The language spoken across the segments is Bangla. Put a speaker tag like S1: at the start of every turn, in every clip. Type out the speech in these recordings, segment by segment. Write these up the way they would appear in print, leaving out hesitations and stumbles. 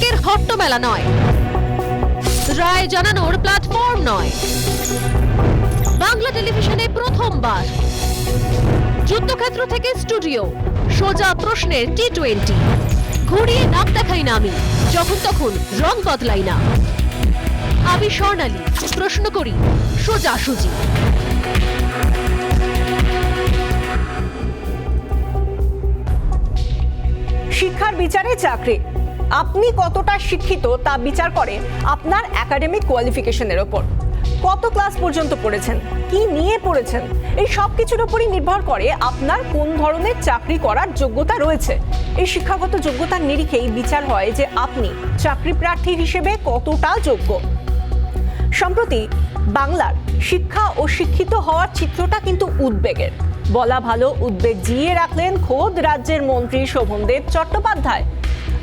S1: উদ্বেগের হট্টমেলা নয়, রায় জানানোর প্ল্যাটফর্ম নয়, বাংলা টেলিভিশনে প্রথমবার যুদ্ধক্ষেত্র থেকে স্টুডিও, সোজা প্রশ্নের T20, ঘুরিয়ে নাক দেখাই না আমি, যখন তখন রং বদলাই না। আমি স্বর্ণালী, প্রশ্ন করি সোজাসুজি।
S2: শিক্ষার বিচারে চাকরি, আপনি কতটা শিক্ষিত তা বিচার করে আপনার একাডেমিক কোয়ালিফিকেশনের ওপর। কত ক্লাস পর্যন্ত পড়েছেন, কি নিয়ে পড়েছেন, এই সব কিছুর উপরই নির্ভর করে আপনার কোন ধরনের চাকরি করার যোগ্যতা রয়েছে। এই শিক্ষাগত যোগ্যতার নিরিখেই বিচার হয় যে আপনি চাকরি প্রার্থী হিসেবে কতটা যোগ্য। সম্প্রতি বাংলার শিক্ষা ও শিক্ষিত হওয়ার চিত্রটা কিন্তু উদ্বেগের। বলা ভালো, উদ্বেগ জিইয়ে রাখলেন খোদ রাজ্যের মন্ত্রী শোভনদেব চট্টোপাধ্যায়।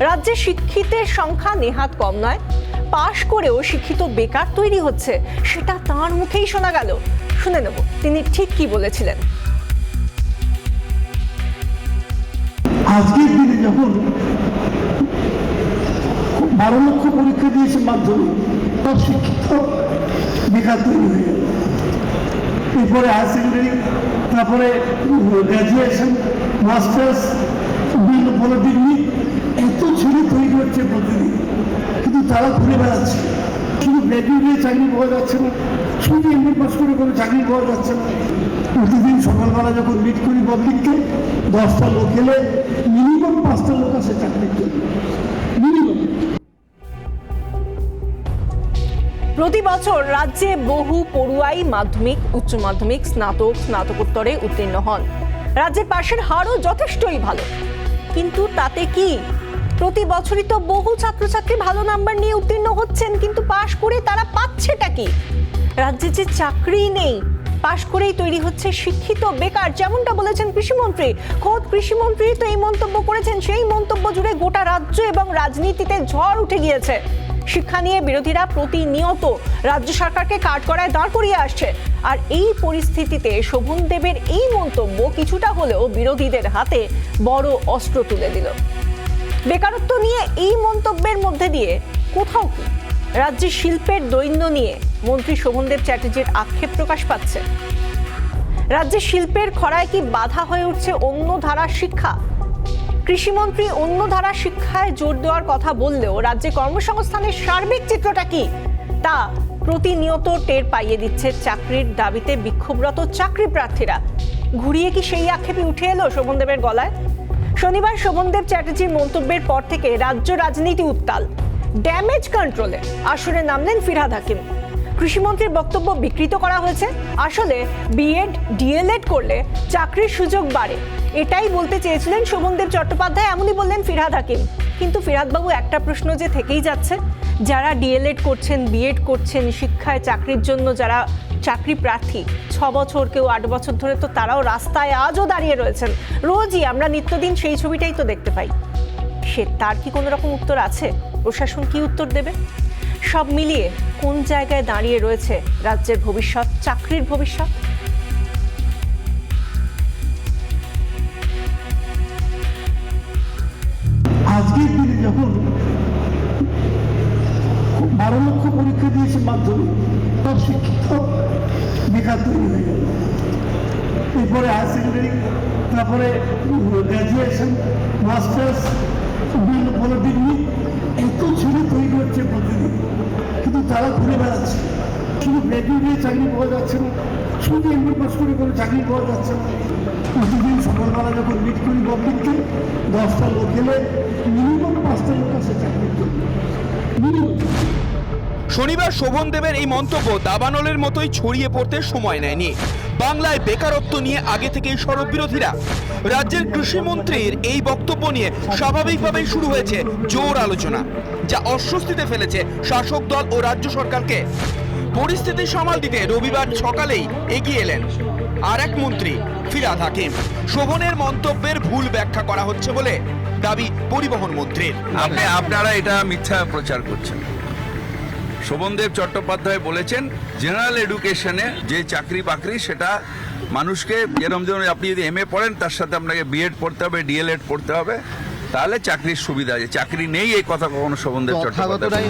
S2: রাজ্যে শিক্ষিতের সংখ্যা নেহাত কম নয়, পাশ করেও শিক্ষিত বেকার তৈরি হচ্ছে, সেটা তাঁর মুখেই শোনা গেল। শুনে নেব তিনি ঠিক কি বলেছিলেন।
S3: আজকের দিনে যখন 12 লক্ষ পরীক্ষা দিয়েছে মাধ্যমিক, সব শিক্ষিত বেকার তৈরি হয়ে গেল। এরপরে হায়ার সেকেন্ডারি, তারপরে গ্র্যাজুয়েশন, মাস্টার্স, বড় ডিগ্রি, এত ছেলে তৈরি হচ্ছে প্রতিদিন, কিন্তু তারা ঘুরে বেড়াচ্ছে। শুধু গ্র্যাজুয়েটে চাকরি পাওয়া যাচ্ছে না, শুধু এমনি পাস করে কোনো চাকরি পাওয়া যাচ্ছে না। প্রতিদিন সকালবেলা যখন মিট করি পাবলিককে, 10টা লোক এলে মিনিমাম 5টা লোক আসে চাকরির জন্য, মিনিমাম।
S2: প্রতি বছর রাজ্যে বহু পড়ুয়াই মাধ্যমিক, উচ্চ মাধ্যমিক, স্নাতক, স্নাতকোত্তরে উত্তীর্ণ হন। রাজ্যের পাশের হারও যথেষ্টই ভালো, কিন্তু তাতে কি? প্রতি বছরই তো বহু ছাত্রছাত্রী ভালো নাম্বার নিয়ে উত্তীর্ণ হচ্ছেন, কিন্তু পাশ করে তারা পাচ্ছেটা কি? রাজ্যে যে চাকরি নেই, পাশ করেই তৈরি হচ্ছে শিক্ষিত বেকার, যেমনটা বলেছেন কৃষিমন্ত্রী। খোদ কৃষিমন্ত্রী তো এই মন্তব্য করেছেন, সেই মন্তব্য জুড়ে গোটা রাজ্য এবং রাজনীতিতে ঝড় উঠে গিয়েছে। শিক্ষা নিয়ে বিরোধীরা প্রতিনিয়ত রাজ্য সরকারকে কাঠগড়ায় দাঁড় করিয়ে আসছে, আর এই পরিস্থিতিতে শোভনদেবের এই মন্তব্য কিছুটা হলেও বিরোধীদের হাতে বড় অস্ত্র তুলে দিল। বেকারত্ব নিয়ে এই মন্তব্যের মধ্যে দিয়ে কোথাও কি রাজ্যের শিল্পের দৈন্য নিয়ে মন্ত্রী শোভনদেব চ্যাটার্জির আক্ষেপ প্রকাশ পাচ্ছে? রাজ্যের শিল্পের খরায় কি বাধা হয়ে উঠছে অন্য ধারার শিক্ষা? কৃষিমন্ত্রী অন্য ধারা শিক্ষায় জোর দেওয়ার কথা বললেও রাজ্যে কর্মসংস্থানের সার্বিক চিত্রটা কি তা প্রতিনিয়ত টের পাইয়ে দিচ্ছে চাকরির দাবিতে বিক্ষোভরত চাকরি প্রার্থীরা। ঘুরিয়ে কি সেই আক্ষেপই উঠে এলো শোভনদেবের গলায়? শনিবার শোভনদেব চ্যাটার্জির মন্তব্যের পর থেকে রাজ্য রাজনীতি উত্তাল। ড্যামেজ কন্ট্রোলে আসরে নামলেন ফিরহাদ হাকিম। কৃষিমন্ত্রীর বক্তব্য বিকৃত করা হয়েছে। আসলে বিএড, ডিএলএড করলে চাকরির সুযোগ বাড়ে, এটাই বলতে চেয়েছিলেন শোভনদেব চট্টোপাধ্যায়, এমনই বললেন ফিরহাদ হাকিম। কিন্তু ফিরহাদবাবু, একটা প্রশ্ন যে থেকেই যাচ্ছে, যারা ডিএলএড করছেন, বিএড করছেন, শিক্ষায় চাকরির জন্য যারা চাকরি প্রার্থী 6 বছর, কেউ 8 বছর ধরে, তো তারাও রাস্তায় আজও দাঁড়িয়ে রয়েছেন। রোজই আমরা নিত্যদিন সেই ছবিটাই তো দেখতে পাই। তার কি কোনো রকম উত্তর আছে? প্রশাসন কি উত্তর দেবে? সব মিলিয়ে কোন জায়গায় দাঁড়িয়ে রয়েছে রাজ্যের ভবিষ্যৎ, চাকরির ভবিষ্যৎ?
S3: আজকের দিনে যখন 12 লক্ষ পরীক্ষা দিয়েছে মাধ্যমিক, সব শিক্ষিত বেকার তৈরি হয়ে গেল। এরপরে হায়ার সেকেন্ডারি, তারপরে গ্র্যাজুয়েশন, মাস্টার্স, বড় ডিগ্রি, এত ছেলে তৈরি হচ্ছে প্রতিদিন, কিন্তু তারা ঘুরে বেড়াচ্ছে। শুধু গ্র্যাজুয়েটে চাকরি পাওয়া যাচ্ছে না, শুধু এমনি পাস করে কোনো চাকরি পাওয়া যাচ্ছে না। প্রতিদিন সকালবেলা যখন মিট করি পাবলিককে, 10টা লোক এলে মিনিমাম 5টা লোক আসে চাকরির জন্য, মিনিমাম।
S4: শনিবার শোভনদেবের এই মন্তব্য দাবানলের মতোই ছড়িয়ে পড়তে সময় নেয়নি। বাংলায় বেকারত্ব নিয়ে আগে থেকেই সরব বিরোধীরা। রাজ্যের কৃষিমন্ত্রীর এই বক্তব্য নিয়ে স্বাভাবিকভাবেই শুরু হয়েছে জোর আলোচনা, যা অস্বস্তিতে ফেলেছে শাসক দল ও রাজ্য সরকারকে। পরিস্থিতি সামাল দিতে রবিবার সকালেই এগিয়ে এলেন আর এক মন্ত্রী ফিরহাদ হাকিম। শোভনের মন্তব্যের ভুল ব্যাখ্যা করা হচ্ছে বলে দাবি পরিবহন মন্ত্রীর।
S5: আপনারা এটা মিথ্যা প্রচার করছেন। শোভনদেব চট্টোপাধ্যায় বলেছেন জেনারেল এডুকেশনে যে চাকরি বাকরি সেটা মানুষকে, যেরকম আপনি যদি এমএ পড়েন তার সাথে আপনাকে বিএড পড়তে হবে, ডিএলএড পড়তে হবে, তাহলে চাকরির সুবিধা আছে। চাকরি নেই এই কথা কখনো শোভনদেব চট্টোপাধ্যায়।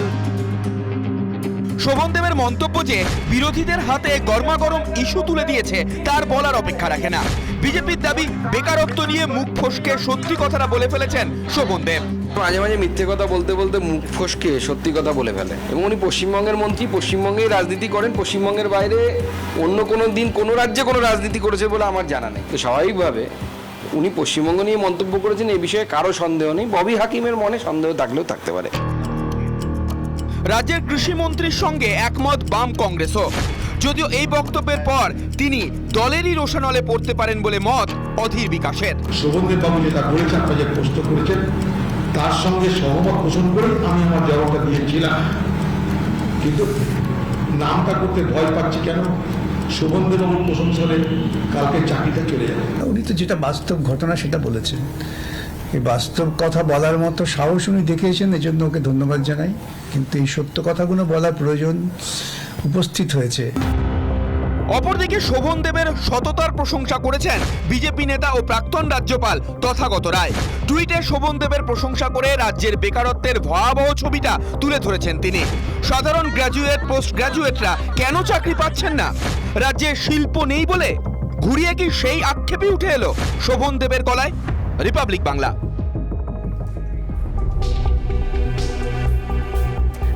S4: শোভনদেবের মন্তব্য যে বিরোধীদের হাতে গরমাগরম ইস্যু তুলে দিয়েছে তার বলার অপেক্ষা রাখে না। বিজেপির দাবি বেকারত্ব নিয়ে মুখ ফসকে সত্যি কথাটা বলে ফেলেছেন শোভনদেব।
S6: মাঝে মাঝে মিথ্যে কথা বলতে বলতে মুখ ফসকে সত্যি কথা বলে ফেলে, এবং উনি পশ্চিমবঙ্গের মন্ত্রী, পশ্চিমবঙ্গেই রাজনীতি করেন। পশ্চিমবঙ্গের বাইরে অন্য কোনো দিন কোনো রাজ্যে কোনো রাজনীতি করেছে বলে আমার জানা নেই। তো স্বাভাবিকভাবে উনি পশ্চিমবঙ্গ নিয়ে মন্তব্য করেছেন, এই বিষয়ে কারো সন্দেহ নেই। ববি হাকিমের মনে সন্দেহ থাকলেও থাকতে পারে।
S4: রাজ্যের কৃষিমন্ত্রীর সঙ্গে একমত বাম কংগ্রেসও, যদিও এই বক্তব্যের পর তিনি দলেরই রোষানলে পড়তে পারেন বলে মত অধীর বিকাশের।
S7: শোভনদেব বাবু যেটা বলেছেন, আপনারা যে প্রশ্ন করেছেন তার সঙ্গে সহমত পোষণ করে আমি আমার জবাবটা দিয়েছিলাম, কিন্তু নামটা করতে ভয় পাচ্ছি কেন? শোভনদেব বাবুর প্রশংসালে কালকে চাকরিটা চলে যাবে।
S3: উনি তো যেটা বাস্তব ঘটনা সেটা বলেছেন। এই বাস্তব কথা বলার মতো সাহস উনি দেখিয়েছেন, এজন্য ওকে ধন্যবাদ জানাই। কিন্তু এই সত্য কথাগুলো বলার প্রয়োজন উপস্থিত হয়েছে।
S4: অপরদিকে শোভনদেবের সততার প্রশংসা করেছেন বিজেপি নেতা ও প্রাক্তন রাজ্যপাল তথাগত রায়। টুইটে শোভনদেবের প্রশংসা করে রাজ্যের বেকারত্বের ভয়াবহ ছবিটা তুলে ধরেছেন তিনি। সাধারণ গ্র্যাজুয়েট, পোস্ট গ্র্যাজুয়েটরা কেন চাকরি পাচ্ছেন না? রাজ্যে শিল্প নেই বলে? ঘুরিয়ে কি সেই আক্ষেপই উঠে এলো শোভনদেবের গলায়? রিপাবলিক বাংলা।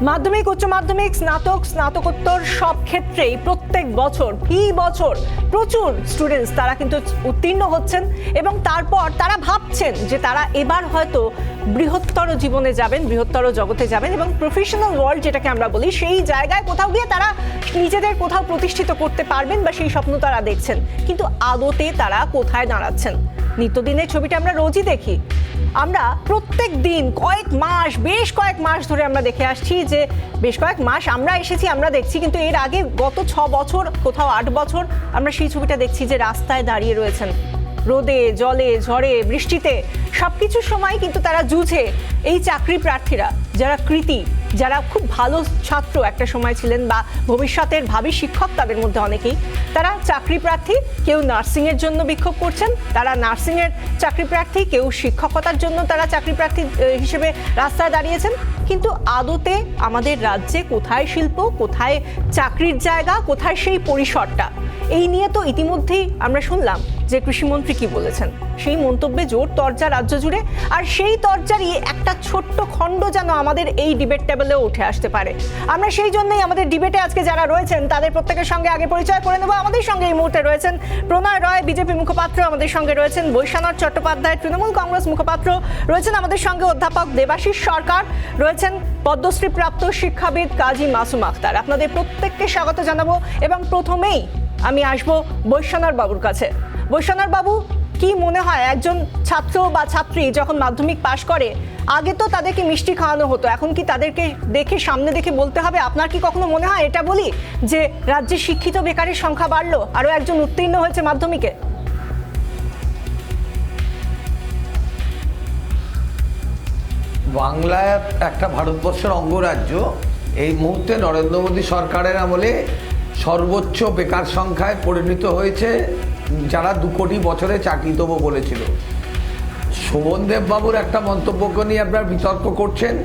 S2: মাধ্যমিক, উচ্চ মাধ্যমিক, স্নাতক, স্নাতকোত্তর সব ক্ষেত্রেই প্রত্যেক বছর প্রচুর স্টুডেন্টস তারা কিন্তু উত্তীর্ণ হচ্ছেন, এবং তারপর তারা ভাবছেন যে তারা এবার হয়তো বৃহত্তর জীবনে যাবেন, বৃহত্তর জগতে যাবেন, এবং প্রফেশনাল ওয়ার্ল্ড যেটাকে আমরা বলি সেই জায়গায় কোথাও গিয়ে তারা নিজেদের কোথাও প্রতিষ্ঠিত করতে পারবেন বা সেই স্বপ্ন তারা দেখছেন। কিন্তু আদতে তারা কোথায় দাঁড়াচ্ছেন? নিত্যদিনের ছবিটা আমরা রোজই দেখি। আমরা প্রত্যেক দিন বেশ কয়েক মাস ধরে আমরা দেখে আসছি যে বেশ কয়েক মাস আমরা এসেছি, আমরা দেখছি, কিন্তু এর আগে গত 6 বছর, কোথাও 8 বছর আমরা সেই ছবিটা দেখছি যে রাস্তায় দাঁড়িয়ে রয়েছেন, রোদে, জলে, ঝড়ে, বৃষ্টিতে, সবকিছুর সময় কিন্তু তারা জুঝে। এই চাকরি প্রার্থীরা যারা কৃতী, যারা খুব ভালো ছাত্র একটা সময় ছিলেন বা ভবিষ্যতের ভাবী শিক্ষক তাদের মধ্যে অনেকেই, তারা চাকরি প্রার্থী। কেউ নার্সিংয়ের জন্য বিক্ষোভ করছেন, তারা নার্সিংয়ের চাকরি প্রার্থী, কেউ শিক্ষকতার জন্য তারা চাকরি প্রার্থী হিসেবে রাস্তায় দাঁড়িয়েছেন। কিন্তু আদতে আমাদের রাজ্যে কোথায় শিল্প, কোথায় চাকরির জায়গা, কোথায় সেই পরিসরটা? এই নিয়ে তো ইতিমধ্যেই আমরা শুনলাম যে কৃষিমন্ত্রী কি বলেছেন। সেই মন্তব্যে জোর তরজা রাজ্য জুড়ে, আর সেই তরজারই একটা ছোট্ট খণ্ড যেন আমাদের এই ডিবেট টেবিলেও উঠে আসতে পারে। আমরা সেই জন্যই আমাদের ডিবেটে আজকে যারা রয়েছেন তাদের প্রত্যেকের সঙ্গে আগে পরিচয় করে নেব। আমাদের সঙ্গে এই মুহূর্তে রয়েছেন প্রণয় রয়, বিজেপি মুখপাত্র, আমাদের সঙ্গে রয়েছেন বৈশ্বনাথ চট্টোপাধ্যায়, তৃণমূল কংগ্রেস মুখপাত্র, রয়েছেন আমাদের সঙ্গে অধ্যাপক দেবাশিস সরকার, রয়েছেন পদ্মশ্রী প্রাপ্ত শিক্ষাবিদ কাজী মাসুম আক্তার। আপনাদের প্রত্যেককে স্বাগত জানাবো, এবং প্রথমেই আমি আসবো বৈশ্বনাথ বাবুর কাছে। বৈশ্বনাথ বাবু, কি মনে হয় একজন ছাত্র বা ছাত্রী যখন মাধ্যমিক পাশ করে, আগে তো তাদেরকে মিষ্টি খাওয়ানো হতো, এখন কি তাদেরকে দেখে, সামনে দেখে বলতে হবে? আপনার কি কখনো মনে হয় এটা বলি যে রাজ্যে শিক্ষিত বেকারের সংখ্যা বাড়লো, আরো একজন উত্তীর্ণ হয়েছে মাধ্যমিকে?
S8: বাংলায় একটা ভারতবর্ষের অঙ্গরাজ্য, এই মুহূর্তে নরেন্দ্র মোদী সরকারের আমলে সর্বোচ্চ বেকার সংখ্যায় পরিণত হয়েছে যারা 2 কোটি বছরে চাকরি দেবো বলেছিল। শোভনদেব বাবুর একটা মন্তব্যকে নিয়ে আপনারা বিতর্ক করছেন,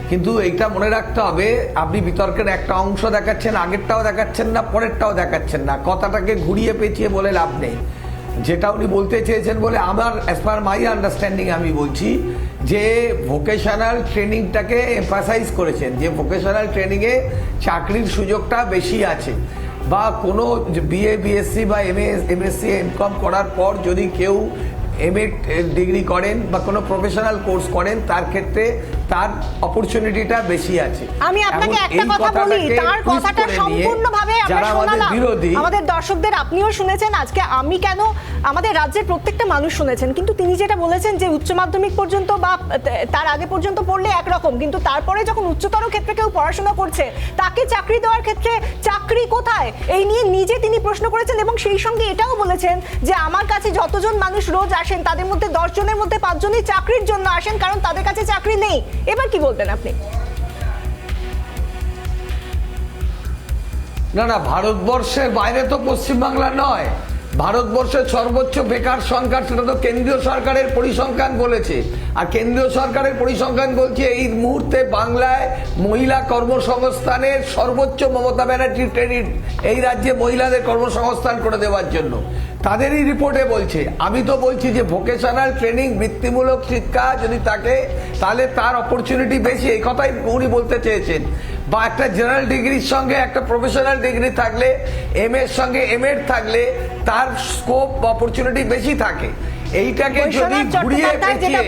S8: কিন্তু এইটা মনে রাখতে হবে, আপনি বিতর্কের একটা অংশ দেখাচ্ছেন, আগেরটাও দেখাচ্ছেন না, পরেরটাও দেখাচ্ছেন না। কথাটাকে ঘুরিয়ে পেঁচিয়ে বলে লাভ নেই। যেটা উনি বলতে চেয়েছেন বলে আমার, অ্যাজ পার মাই আন্ডারস্ট্যান্ডিং আমি বলছি যে ভোকেশনাল ট্রেনিংটাকে এমফাসাইজ করেছেন, যে ভোকেশনাল ট্রেনিংয়ে চাকরির সুযোগটা বেশি আছে, বা কোনো বিএ, বিএসসি বা এমএসসি, এমকম করার পর যদি কেউ এমএ ডিগ্রি করেন বা কোনো প্রফেশনাল কোর্স করেন, তার ক্ষেত্রে তার অপরচুনিটিটা বেশি আছে।
S2: আমি আপনাকে একটা কথা বলি, তার কথাটা সম্পূর্ণভাবে আমরা শোনালাম, আমাদের দর্শকদের আপনিও শুনেছেন, আজকে আমি কেন, আমাদের রাজ্যের প্রত্যেকটা মানুষ শুনেছেন। কিন্তু তিনি যেটা বলেছেন যে উচ্চ মাধ্যমিক পর্যন্ত বা তার আগে পর্যন্ত পড়লে একরকম, কিন্তু তারপরে যখন উচ্চতর ক্ষেত্রে কেউ পড়াশোনা করছে তাকে চাকরি দেওয়ার ক্ষেত্রে চাকরি কোথায়, এই নিয়ে নিজে তিনি প্রশ্ন করেছেন, এবং সেই সঙ্গে এটাও বলেছেন যে আমার কাছে যতজন মানুষ রোজ আসেন তাদের মধ্যে 10 জনের মধ্যে 5 জনই চাকরির জন্য আসেন, কারণ তাদের কাছে চাকরি নেই। এবার কি বলবেন আপনি?
S8: না, ভারতবর্ষের বাইরে তো পশ্চিমবাংলা নয়, ভারতবর্ষের সর্বোচ্চ বেকার সংখ্যা, সেটা তো কেন্দ্রীয় সরকারের পরিসংখ্যান বলেছে। আর কেন্দ্রীয় সরকারের পরিসংখ্যান বলছে এই মুহূর্তে বাংলায় মহিলা কর্মসংস্থানের সর্বোচ্চ মমতা ব্যানার্জির ক্রেডিট এই রাজ্যে মহিলাদের কর্মসংস্থান করে দেওয়ার জন্য। তাদেরই রিপোর্টে বলছে। আমি তো বলছি যে ভোকেশনাল ট্রেনিং, বৃত্তিমূলক শিক্ষা যদি থাকে তাহলে তার অপরচুনিটি বেশি, এই কথাই উনি বলতে চেয়েছেন। বা একটা জেনারেল ডিগ্রির সঙ্গে একটা প্রফেশনাল ডিগ্রি থাকলে, এম এর সঙ্গে এম.এড থাকলে তার স্কোপ অপরচুনিটি বেশি থাকে। এইটাকে যদি ঘুরিয়ে পেঁচিয়ে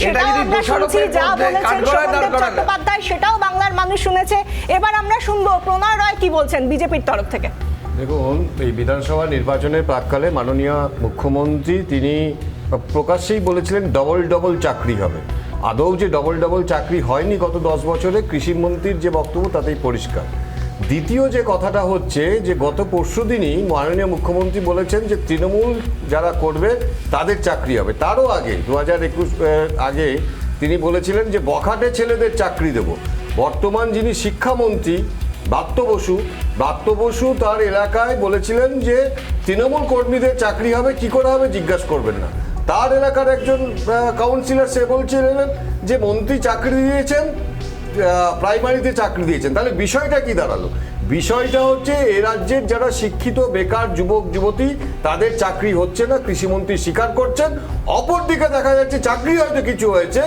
S8: এটা যদি দোষারোপের মধ্যে কাঠগড়ায় দাঁড় করানো
S2: চট্টোপাধ্যায় সেটাও বাংলার মানুষ শুনেছে। এবার আমরা শুনবো প্রণয় রয় কি বলছেন বিজেপির তরফ থেকে।
S9: দেখুন, এই বিধানসভা নির্বাচনের প্রাক্কালে মাননীয় মুখ্যমন্ত্রী তিনি প্রকাশ্যেই বলেছিলেন ডবল চাকরি হবে। আদৌ যে ডবল চাকরি হয়নি গত 10 বছরে, কৃষিমন্ত্রীর যে বক্তব্য তাতেই পরিষ্কার। দ্বিতীয় যে কথাটা হচ্ছে যে গত পরশুদিনই মাননীয় মুখ্যমন্ত্রী বলেছেন যে তৃণমূল যারা করবে তাদের চাকরি হবে। তারও আগে 2021 আগে তিনি বলেছিলেন যে বখাটে ছেলেদের চাকরি দেব। বর্তমান যিনি শিক্ষামন্ত্রী ব্রাত্য বসু তার এলাকায় বলেছিলেন যে তৃণমূল কর্মীদের চাকরি হবে, কি করে হবে জিজ্ঞাসা করবেন না। তার এলাকার একজন কাউন্সিলর সে বলছিলেন যে মন্ত্রী চাকরি দিয়েছেন, প্রাইমারিতে চাকরি দিয়েছেন। তাহলে বিষয়টা কি দাঁড়ালো? বিষয়টা হচ্ছে এ রাজ্যের যারা শিক্ষিত বেকার যুবক যুবতী তাদের চাকরি হচ্ছে না, কৃষিমন্ত্রী স্বীকার করছেন। অপরদিকে দেখা যাচ্ছে চাকরি হয়তো কিছু হয়েছে,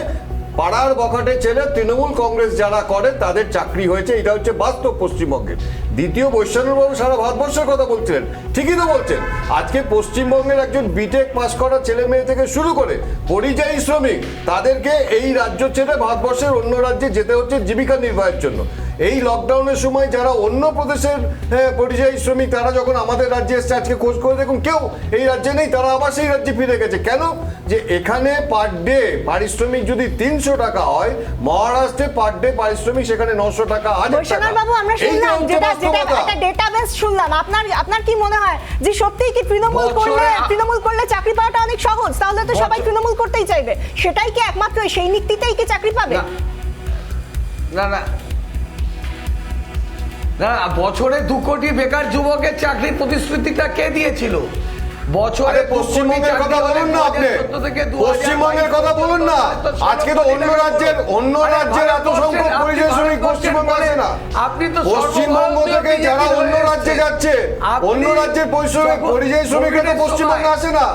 S9: পাড়ার বখাটে ছেলে তৃণমূল কংগ্রেস যারা করে তাদের চাকরি হয়েছে। এটা হচ্ছে বাস্তব পশ্চিমবঙ্গের। দ্বিতীয়, বৈষ্ণববাবু সারা ভারতবর্ষের কথা বলছিলেন, ঠিকই তো বলছেন। আজকে পশ্চিমবঙ্গের একজন বিটেক পাস করা ছেলে মেয়ে থেকে শুরু করে পরিযায়ী শ্রমিক, তাদেরকে এই রাজ্য ছেড়ে ভারতবর্ষের অন্য রাজ্যে যেতে হচ্ছে জীবিকা নির্বাহের জন্য। এই লকডাউনের সময় যারা অন্য প্রদেশের পরিযায়ী শ্রমিক তারা যখন আমাদের রাজ্যে এসছে, আজকে খোঁজ করে দেখুন কেউ এই রাজ্যে নেই, তারা আবার সেই রাজ্যে ফিরে গেছে। কেন? যে এখানে পার ডে পারিশ্রমিক যদি 300 টাকা হয়, মহারাষ্ট্রে পার ডে পারিশ্রমিক সেখানে 900 টাকা, 1000 টাকা।
S2: বাবু আমরা শুনলাম যেটা একটা ডেটাবেস শুনলাম, আপনার কি মনে হয় যে সত্যিই কি তৃণমূল করলে চাকরি পাওয়াটা অনেক সহজ? তাহলে তো সবাই তৃণমূল করতেই চাইবে, সেটাই কি একমাত্র সেই নীতিতেই কি চাকরি পাবে?
S8: না, বছরে 2 কোটি বেকার যুবকের চাকরির প্রতিশ্রুতিটা কে দিয়েছিল? বছরে
S9: পশ্চিমবঙ্গের কথা বলুন না, আপনি পশ্চিমবঙ্গের কথা বলুন না। আজকে তো অন্য রাজ্যের এত সংখ্যক পরিযায়ী শ্রমিক পশ্চিমবঙ্গে আসে না।
S8: আপনি তো
S9: পশ্চিমবঙ্গ থেকে যারা অন্য রাজ্যে যাচ্ছে, অন্য রাজ্যের পরিযায়ী শ্রমিকরা তো পশ্চিমবঙ্গে আসে না।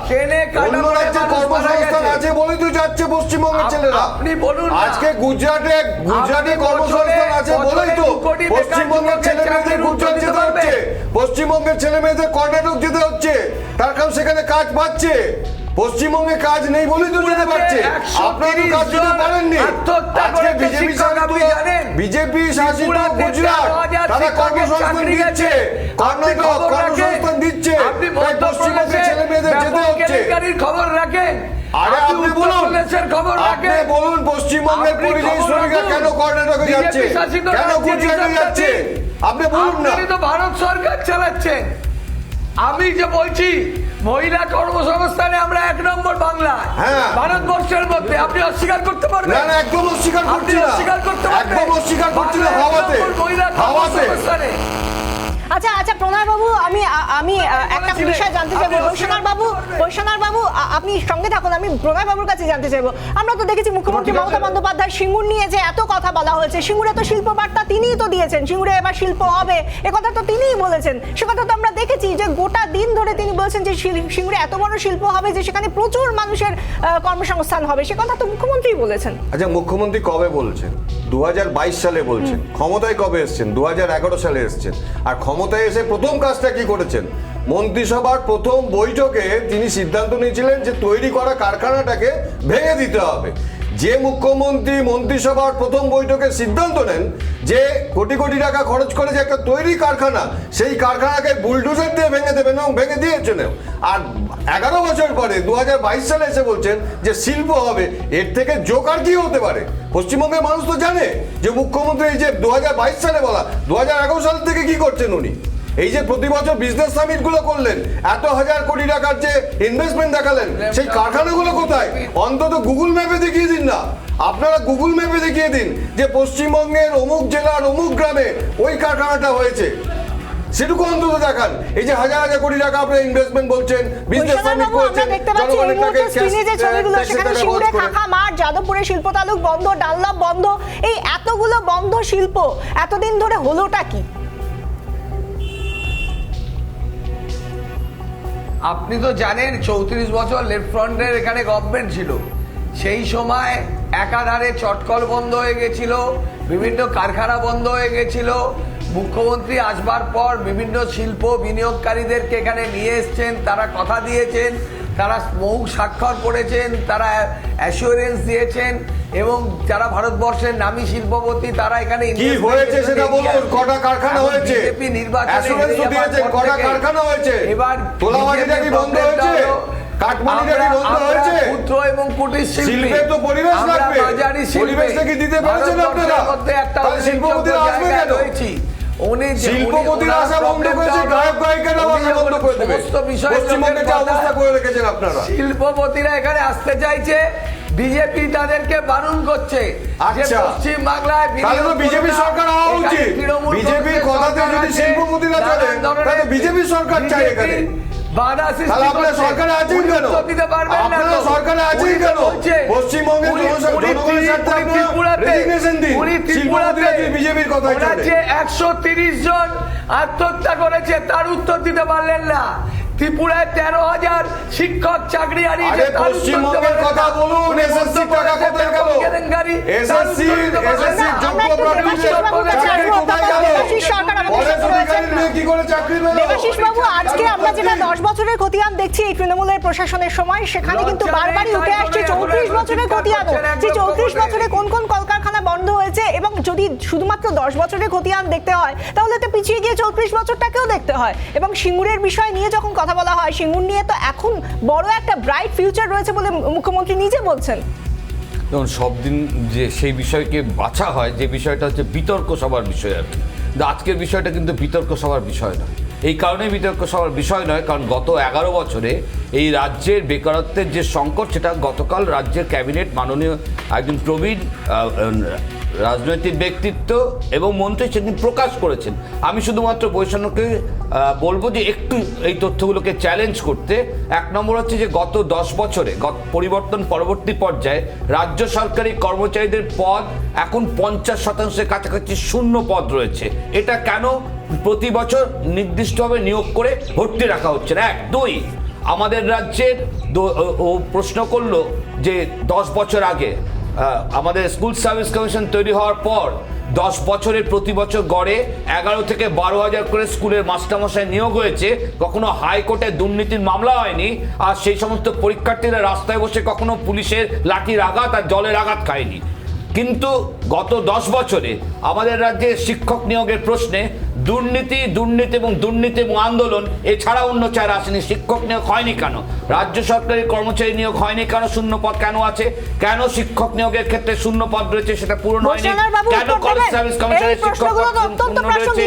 S9: অন্য রাজ্যের কর্মসংস্থান আছে বলেই তো যাচ্ছে পশ্চিমবঙ্গের ছেলেরা।
S8: আপনি বলুন,
S9: আজকে গুজরাটে কর্মসংস্থান আছে বলেই তো পশ্চিমবঙ্গের ছেলে মেয়েদের গুজরাট যেতে হচ্ছে, পশ্চিমবঙ্গের ছেলে মেয়েদের কর্ণাটক যেতে হচ্ছে, তার কারণ সেখানে কাজ পাচ্ছে। পশ্চিমবঙ্গে কাজ নেই বলেই তো যেতে পারছে। আপনারা তো কাজ দিতে পারেননি। আজকে বিজেপি শাসিত গুজরাট তারা কর্মসংস্থান দিচ্ছে, কর্ণাটক কর্মসংস্থান দিচ্ছে, তাই পশ্চিমবঙ্গের ছেলে মেয়েদের যেতে হচ্ছে।
S8: খবর রাখেন।
S9: আরে আপনি বলুন পশ্চিমবঙ্গের পরিযায়ী শ্রমিকরা কেন কর্ণাটকে যাচ্ছে, কেন গুজরাটে যাচ্ছে, আপনি বলুন না।
S8: আপনি তো ভারত সরকার চালাচ্ছেন। আমি যে বলছি মহিলা কর্মসংস্থানে আমরা 1 নম্বর বাংলা, ভারতবর্ষের মধ্যে। আপনি অস্বীকার করতে পারবেন?
S9: না, একদম অস্বীকার করছি না, একদম অস্বীকার করছি না। হাওয়াতে
S2: আচ্ছা প্রণয় বাবু, আমি একটা বিষয় জানতে চাইবো। বৈশ্বনাথ বাবু আপনি সঙ্গে থাকুন, আমি প্রণয় বাবুর কাছে জানতে চাইবো। আমরা তো দেখেছি মুখ্যমন্ত্রী মমতা বন্দ্যোপাধ্যায় সিঙ্গুর নিয়ে যে এত কথা বলা হয়েছে, সিঙ্গুরে তো শিল্প বার্তা তিনিই তো দিয়েছেন, সিঙ্গুরে এবার শিল্প হবে এ কথা তো তিনিই বলেছেন। সে কথা তো আমরা দেখেছি যে গোটা দিন ধরে তিনি বলেছেন যে সিঙ্গুরে এত বড় শিল্প হবে যে সেখানে প্রচুর মানুষের কর্মসংস্থান হবে, সে কথা তো মুখ্যমন্ত্রী বলেছেন।
S9: আচ্ছা, মুখ্যমন্ত্রী কবে বলছেন? 2022 সালে বলছেন। ক্ষমতায় কবে এসছেন? 2011 সালে এসছেন। আর ক্ষমতায় এসে প্রথম কাজটা কি করেছেন? মন্ত্রিসভার প্রথম বৈঠকে তিনি সিদ্ধান্ত নিয়েছিলেন যে তৈরি করা কারখানাটাকে ভেঙে দিতে হবে। যে মুখ্যমন্ত্রী মন্ত্রিসভার প্রথম বৈঠকে সিদ্ধান্ত নেন যে কোটি কোটি টাকা খরচ করে যে একটা তৈরি কারখানা, সেই কারখানাকে বুলডোজার দিয়ে ভেঙে দেবেন এবং ভেঙে দিয়েছেন। আর 11 বছর পরে 2022 সালে এসে বলছেন যে শিল্প হবে, এর থেকে জোকার কি হতে পারে? পশ্চিমবঙ্গের মানুষ তো জানে যে মুখ্যমন্ত্রী যে 2022 সালে বলা, 2011 সাল থেকে কি করছেন উনি। এই যে প্রতি বছর বিজনেস সামিট গুলো করলেন, এত হাজার কোটি টাকার যে ইনভেস্টমেন্ট দেখালেন, সেই কারখানাগুলো কোথায়? অন্তত গুগল ম্যাপে দেখিয়ে দিন না। আপনারা গুগল ম্যাপে দেখিয়ে দিন যে পশ্চিমবঙ্গের অমুক জেলার অমুক গ্রামে ওই কারখানাটা হয়েছে। সেটুকু অন্তত দেখান। এই যে হাজার হাজার কোটি টাকা আপনারা ইনভেস্টমেন্ট বলছেন, বিজনেস সামিট
S2: বৈষ্ণব
S9: করেছেন,
S2: আমরা দেখতে পাচ্ছি এই
S9: জনগণের টাকা
S2: মুহূর্তে স্ক্রিনে যে ছবিগুলো
S9: ট্যাক্সের
S2: সেখানে
S9: টাকা
S2: সিঙ্গুরে
S9: খরচ করে।
S2: খাখা মাঠ, যাদবপুরে শিল্প তালুক বন্ধ, ডানলপ বন্ধ, এই এতগুলো বন্ধ শিল্প এতদিন ধরে হলোটা কি?
S8: আপনি তো জানেন 34 বছর লেফট ফ্রন্টের এখানে গভর্নমেন্ট ছিল, সেই সময় একাধারে চটকল বন্ধ হয়ে গেছিল, বিভিন্ন কারখানা বন্ধ হয়ে গেছিল। মুখ্যমন্ত্রী আসবার পর বিভিন্ন শিল্প বিনিয়োগকারীদেরকে এখানে নিয়ে এসছেন, তারা কথা দিয়েছেন, তারা মৌ স্বাক্ষর করেছেন, তারা অ্যাসুরেন্স দিয়েছেন, এবং যারা ভারতবর্ষের নামী শিল্পপতি তারা এখানে
S9: কি হয়েছে সেটা বলুন, কটা কারখানা হয়েছে,
S8: বিজেপি নির্বাচনে
S9: অ্যাসুরেন্স তো দিয়েছেন, কটা কারখানা হয়েছে,
S8: এবার
S9: তোলাবাড়িটা কি বন্ধ হয়েছে, কাঠমান্ডিটা কি বন্ধ হয়েছে,
S8: ক্ষুদ্র এবং কুটির
S9: শিল্পে তো পরিবেশ লাগবে, পরিবেশটা কি দিতে পেরেছেন আপনারা? তাহলে শিল্পপতিরা আসবে কেন? শিল্পপতিরা আসা বন্ধ করেছে, গায়ক গায়িকারা আসা বন্ধ করে দেবে। পশ্চিমবঙ্গে যে অবস্থা করে রেখেছেন আপনারা।
S8: শিল্পপতিরা এখানে আসতে চাইছে, বিজেপি তাদেরকে বারণ করছে।
S9: আচ্ছা,
S8: পশ্চিম বাংলায়
S9: তাহলে তো বিজেপি সরকার হওয়া উচিত। বিজেপির কথাতে যদি শিল্পপতিরা চলে তাহলে বিজেপি সরকার চাই এখানে। তাহলে আপনারা সরকারে আছেন কেন? আপনারা সরকারে আছেন কেন? পশ্চিমবঙ্গের জনগণের স্বার্থে আপনারা রেজিগনেশন দিন। শিল্পপতিরা যদি বিজেপির কথাই চলে।
S8: 130 জন আত্মহত্যা করেছে, তার উত্তর দিতে পারলেন না। ত্রিপুরায় 13,000 শিক্ষক চাকরি হারিয়েছে,
S9: আরে পশ্চিমবঙ্গের কথা বলুন, এসএসসি টাকা কোথায় গেল? এসএসসি যোগ্য প্রার্থীদের চাকরি কোথায় গেল? কলেজ অধিকারীর মেয়ে কি করে চাকরি পেল?
S2: দেবাশিস বাবু, আজকে আমরা যেটা 10 বছরের খতিয়ান দেখছি এই তৃণমূলের প্রশাসনের সময়, সেখানে কিন্তু বারবারই উঠে আসছে 34 বছরের খতিয়ান। যে 34 বছরে কোন কোন কলকারখানা বন্ধ হয়েছে, এবং যদি শুধুমাত্র 10 বছরের খতিয়ান দেখতে হয় তাহলে তো পিছিয়ে গিয়ে 34 বছরটাকেও দেখতে হয়। এবং সিঙ্গুরের বিষয় নিয়ে যখন কথা বলা হয়, সিঙ্গুর নিয়ে তো এখন বড় একটা ব্রাইট ফিউচার রয়েছে বলে মুখ্যমন্ত্রী নিজে বলছেন।
S10: যেমন সব দিন যে সেই বিষয়কে বাছা হয়, যে বিষয়টা হচ্ছে বিতর্ক সভার বিষয় আর কি, কিন্তু আজকের বিষয়টা কিন্তু বিতর্ক সভার বিষয় নয়। এই কারণেই বিতর্ক সভার বিষয় নয়, কারণ গত 11 বছরে এই রাজ্যের বেকারত্বের যে সংকট, সেটা গতকাল রাজ্যের ক্যাবিনেট মাননীয় একজন প্রবীণ রাজনৈতিক ব্যক্তিত্ব এবং মন্ত্রী সেদিন প্রকাশ করেছেন। আমি শুধুমাত্র বৈষম্যকে বলবো যে একটু এই তথ্যগুলোকে চ্যালেঞ্জ করতে। এক নম্বর হচ্ছে যে গত 10 বছরে পরিবর্তন পরবর্তী পর্যায়ে রাজ্য সরকারি কর্মচারীদের পদ এখন 50% কাছাকাছি শূন্য পদ রয়েছে। এটা কেন? প্রতি বছর নির্দিষ্টভাবে নিয়োগ করে ভর্তি রাখা হচ্ছে না। 1, 2 আমাদের রাজ্যের ও প্রশ্ন করলো যে 10 বছর আগে আমাদের স্কুল সার্ভিস কমিশন তৈরি হওয়ার পর 10 বছরের প্রতি বছর গড়ে 11 থেকে 12,000 করে স্কুলের মাস্টারমশাই নিয়োগ হয়েছে। কখনো হাইকোর্টে দুর্নীতির মামলা হয়নি, আর সেই সমস্ত পরীক্ষার্থীরা রাস্তায় বসে কখনো পুলিশের লাঠির আঘাত আর জলের আঘাত খায়নি। কিন্তু গত 10 বছরে আমাদের রাজ্যে শিক্ষক নিয়োগের প্রশ্নে দুর্নীতি এবং আন্দোলন এছাড়া অন্য চার আসেনি। শিক্ষক নিয়োগ হয়নি কেন? রাজ্য সরকারি কর্মচারী নিয়োগ হয়নি কেন? শূন্য পদ কেন আছে? কেন শিক্ষক নিয়োগের ক্ষেত্রে শূন্য পদ রয়েছে সেটা পূরণ হয়নি? কেন কলেজ সার্ভিস কমিশনের শিক্ষক পদ রয়েছে?